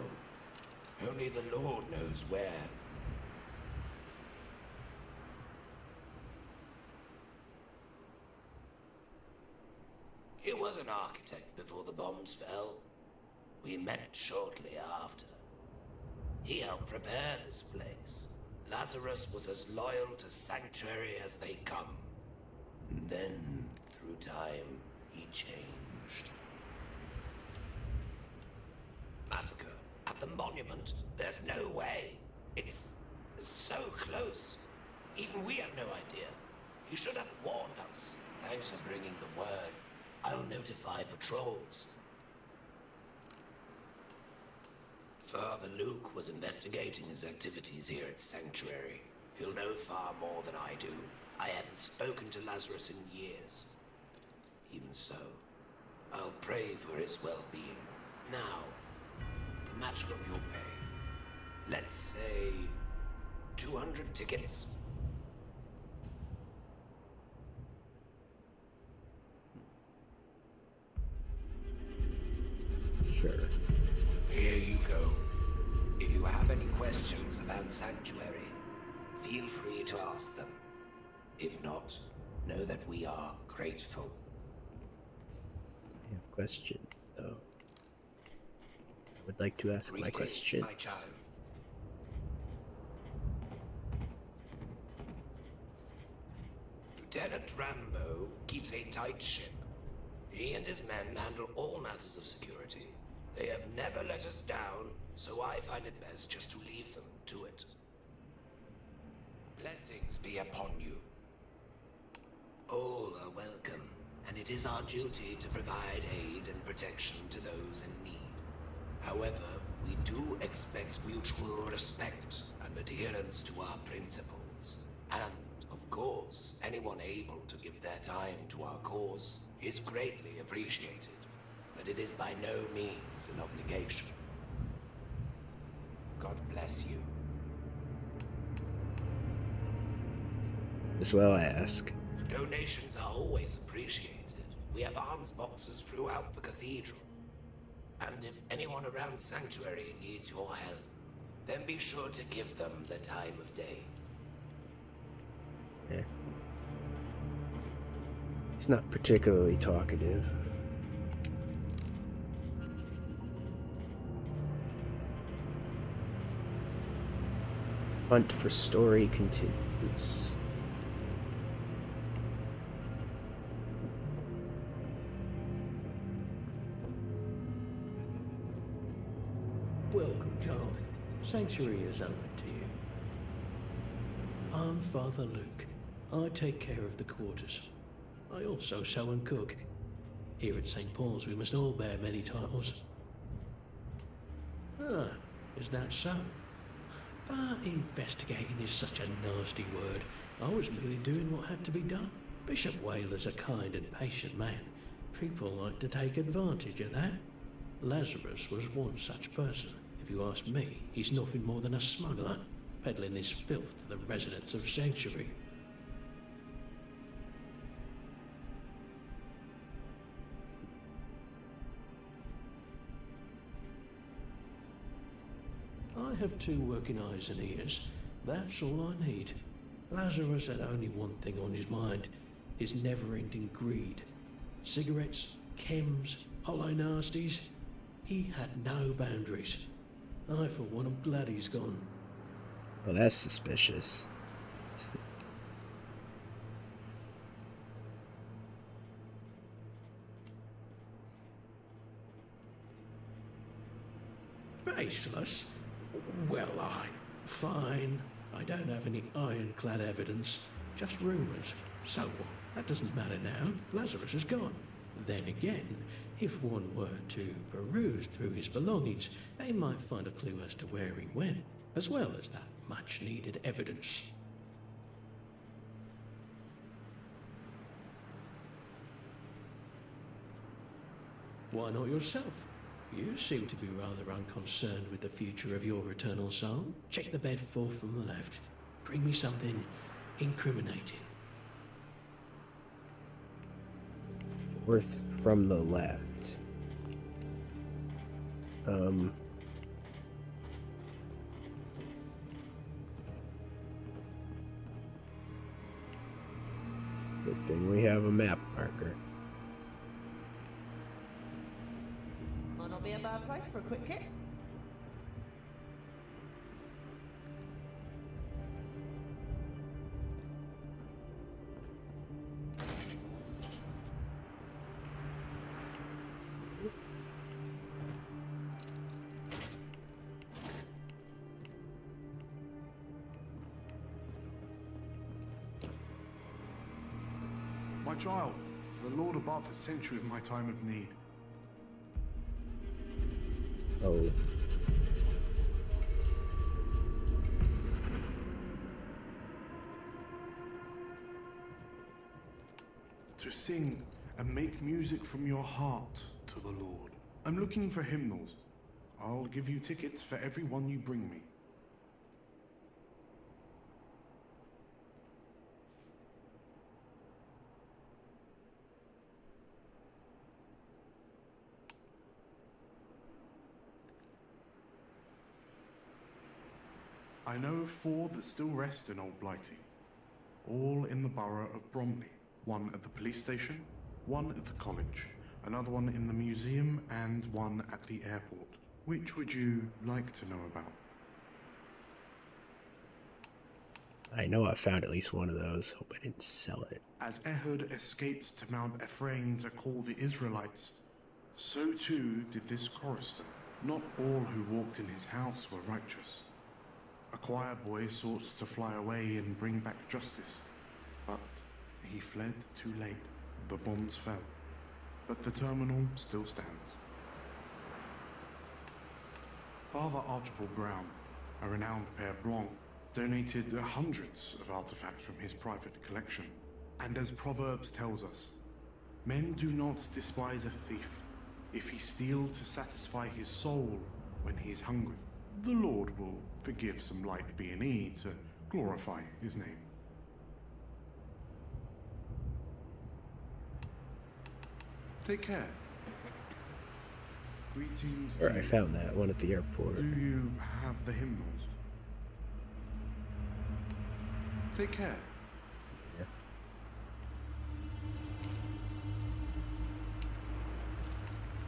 Only the Lord knows where. He was an architect before the bombs fell. We met shortly after. He helped prepare this place. Lazarus was as loyal to Sanctuary as they come. And then, through time, he changed. Massacre at the monument? There's no way. It's so close. Even we have no idea. You should have warned us. Thanks for bringing the word. I'll notify patrols. Father Luke was investigating his activities here at Sanctuary. He'll know far more than I do. I haven't spoken to Lazarus in years. Even so, I'll pray for his well-being. Now, the matter of your pay. Let's say 200 tickets. Sure. Here you go. If you have any questions about Sanctuary, feel free to ask them. If not, know that we are grateful. I have questions, though. I would like to ask my Greetings, questions. my child. Lieutenant Rambo keeps a tight ship. He and his men handle all matters of security. They have never let us down, so I find it best just to leave them to it. Blessings be upon you. All are welcome, and it is our duty to provide aid and protection to those in need. However, we do expect mutual respect and adherence to our principles. And, of course, anyone able to give their time to our cause is greatly appreciated. But it is by no means an obligation. God bless you. As well, I ask. Donations are always appreciated. We have alms boxes throughout the cathedral. And if anyone around Sanctuary needs your help, then be sure to give them the time of day. Yeah. He's not particularly talkative. Hunt for story continues. Welcome, child. Sanctuary is open to you. I'm Father Luke. I take care of the quarters. I also sew and cook. Here at St. Paul's we must all bear many titles. Ah, is that so? But investigating is such a nasty word. I was merely doing what had to be done. Bishop Whaler's a kind and patient man. People like to take advantage of that. Lazarus was one such person. If you ask me, he's nothing more than a smuggler, peddling his filth to the residents of Sanctuary. I have 2 working eyes and ears. That's all I need. Lazarus had only one thing on his mind, his never-ending greed. Cigarettes, chems, hollow nasties. He had no boundaries. I, for one, am glad he's gone. Well, that's suspicious. Faceless? Well, fine. I don't have any ironclad evidence, just rumours. So what? That doesn't matter now. Lazarus is gone. Then again, if one were to peruse through his belongings, they might find a clue as to where he went, as well as that much-needed evidence. Why not yourself? You seem to be rather unconcerned with the future of your eternal soul. Check the bed 4 from the left. Bring me something incriminating. 4th from the left. Good thing we have a map marker. Might not be a bad place for a quick kit. child. The Lord above has sent you in my time of need. Oh. To sing and make music from your heart to the Lord. I'm looking for hymnals. I'll give you tickets for every one you bring me. I know of 4 that still rest in Old Blighty, all in the borough of Bromley. One at the police station, one at the college, another one in the museum, and one at the airport. Which would you like to know about? I know I found at least one of those. Hope I didn't sell it. As Ehud escaped to Mount Ephraim to call the Israelites, so too did this chorister. Not all who walked in his house were righteous. A choir boy sought to fly away and bring back justice, but he fled too late. The bombs fell, but the terminal still stands. Father Archibald Brown, a renowned Père Blanc, donated hundreds of artifacts from his private collection. And as Proverbs tells us, men do not despise a thief if he steal to satisfy his soul when he is hungry. The Lord will forgive some light B&E to glorify his name. Take care. Greetings. Or I found that one at the airport. Do you have the hymnals? Take care. Yeah.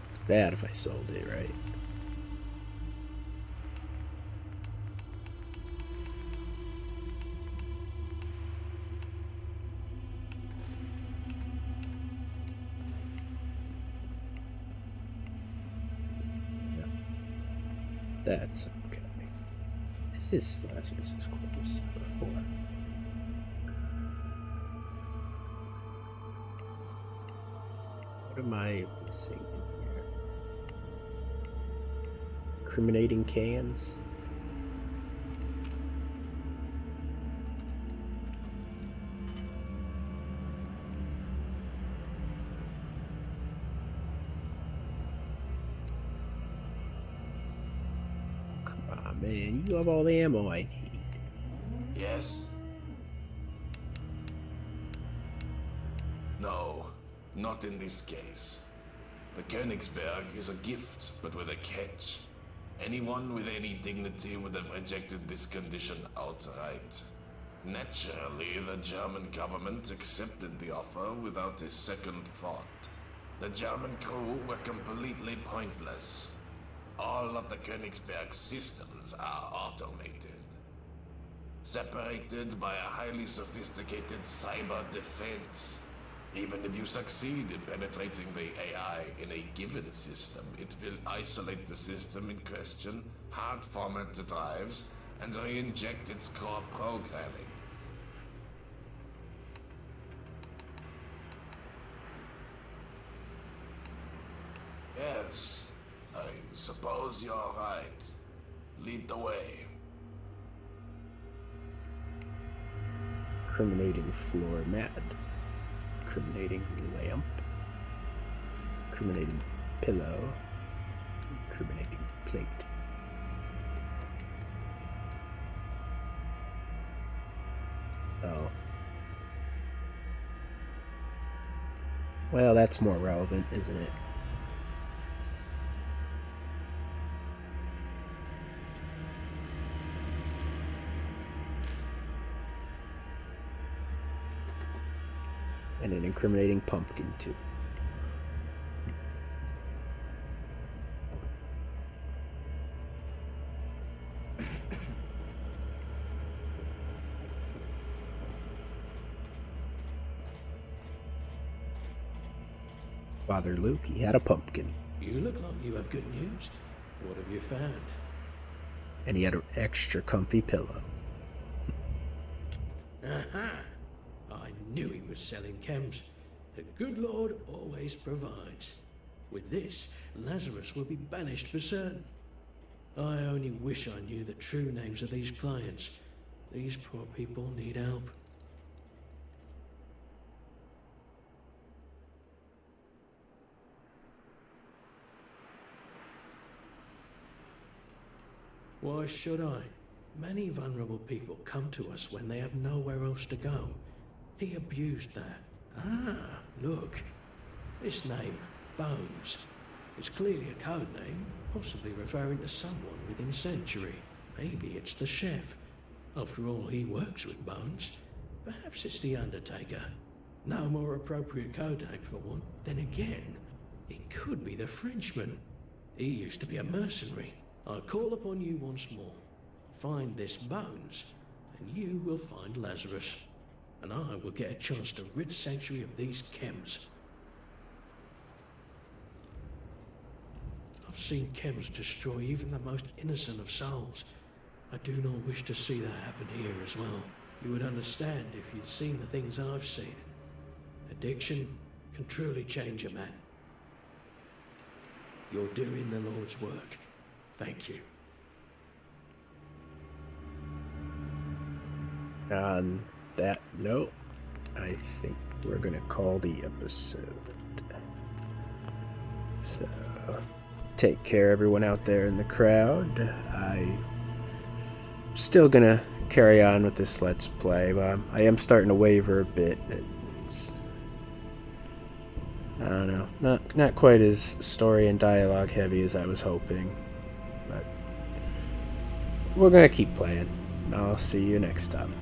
It's bad if I sold it, right? That's okay. This is Lazarus's corpse before. What am I missing in here? Incriminating cans? Man, you have all the ammo I need. Yes? No, not in this case. The Königsberg is a gift, but with a catch. Anyone with any dignity would have rejected this condition outright. Naturally, the German government accepted the offer without a second thought. The German crew were completely pointless. All of the Königsberg systems are automated. Separated by a highly sophisticated cyber defense. Even if you succeed in penetrating the AI in a given system, it will isolate the system in question, hard format the drives, and re-inject its core programming. Yes. I suppose you're right. Lead the way. Incriminating floor mat. Incriminating lamp. Incriminating pillow. Incriminating plate. Oh. Well, that's more relevant, isn't it? And an incriminating pumpkin, too. Father Luke, he had a pumpkin. You look like you have good news. What have you found? And he had an extra comfy pillow. Aha! I knew he was selling chems. The good Lord always provides. With this, Lazarus will be banished for certain. I only wish I knew the true names of these clients. These poor people need help. Why should I? Many vulnerable people come to us when they have nowhere else to go. He abused that. Ah, look. This name, Bones, is clearly a code name, possibly referring to someone within Century. Maybe it's the chef. After all, he works with Bones. Perhaps it's the Undertaker. No more appropriate code name for one. Then again, it could be the Frenchman. He used to be a mercenary. I call upon you once more. Find this Bones, and you will find Lazarus. And I will get a chance to rid Sanctuary of these chems. I've seen chems destroy even the most innocent of souls. I do not wish to see that happen here as well. You would understand if you'd seen the things I've seen. Addiction can truly change a man. You're doing the Lord's work. Thank you. On that note, I think we're gonna call the episode. So, take care, everyone out there in the crowd. I'm still gonna carry on with this Let's Play, but I am starting to waver a bit. It's, I don't know, not quite as story and dialogue heavy as I was hoping, but we're gonna keep playing. I'll see you next time.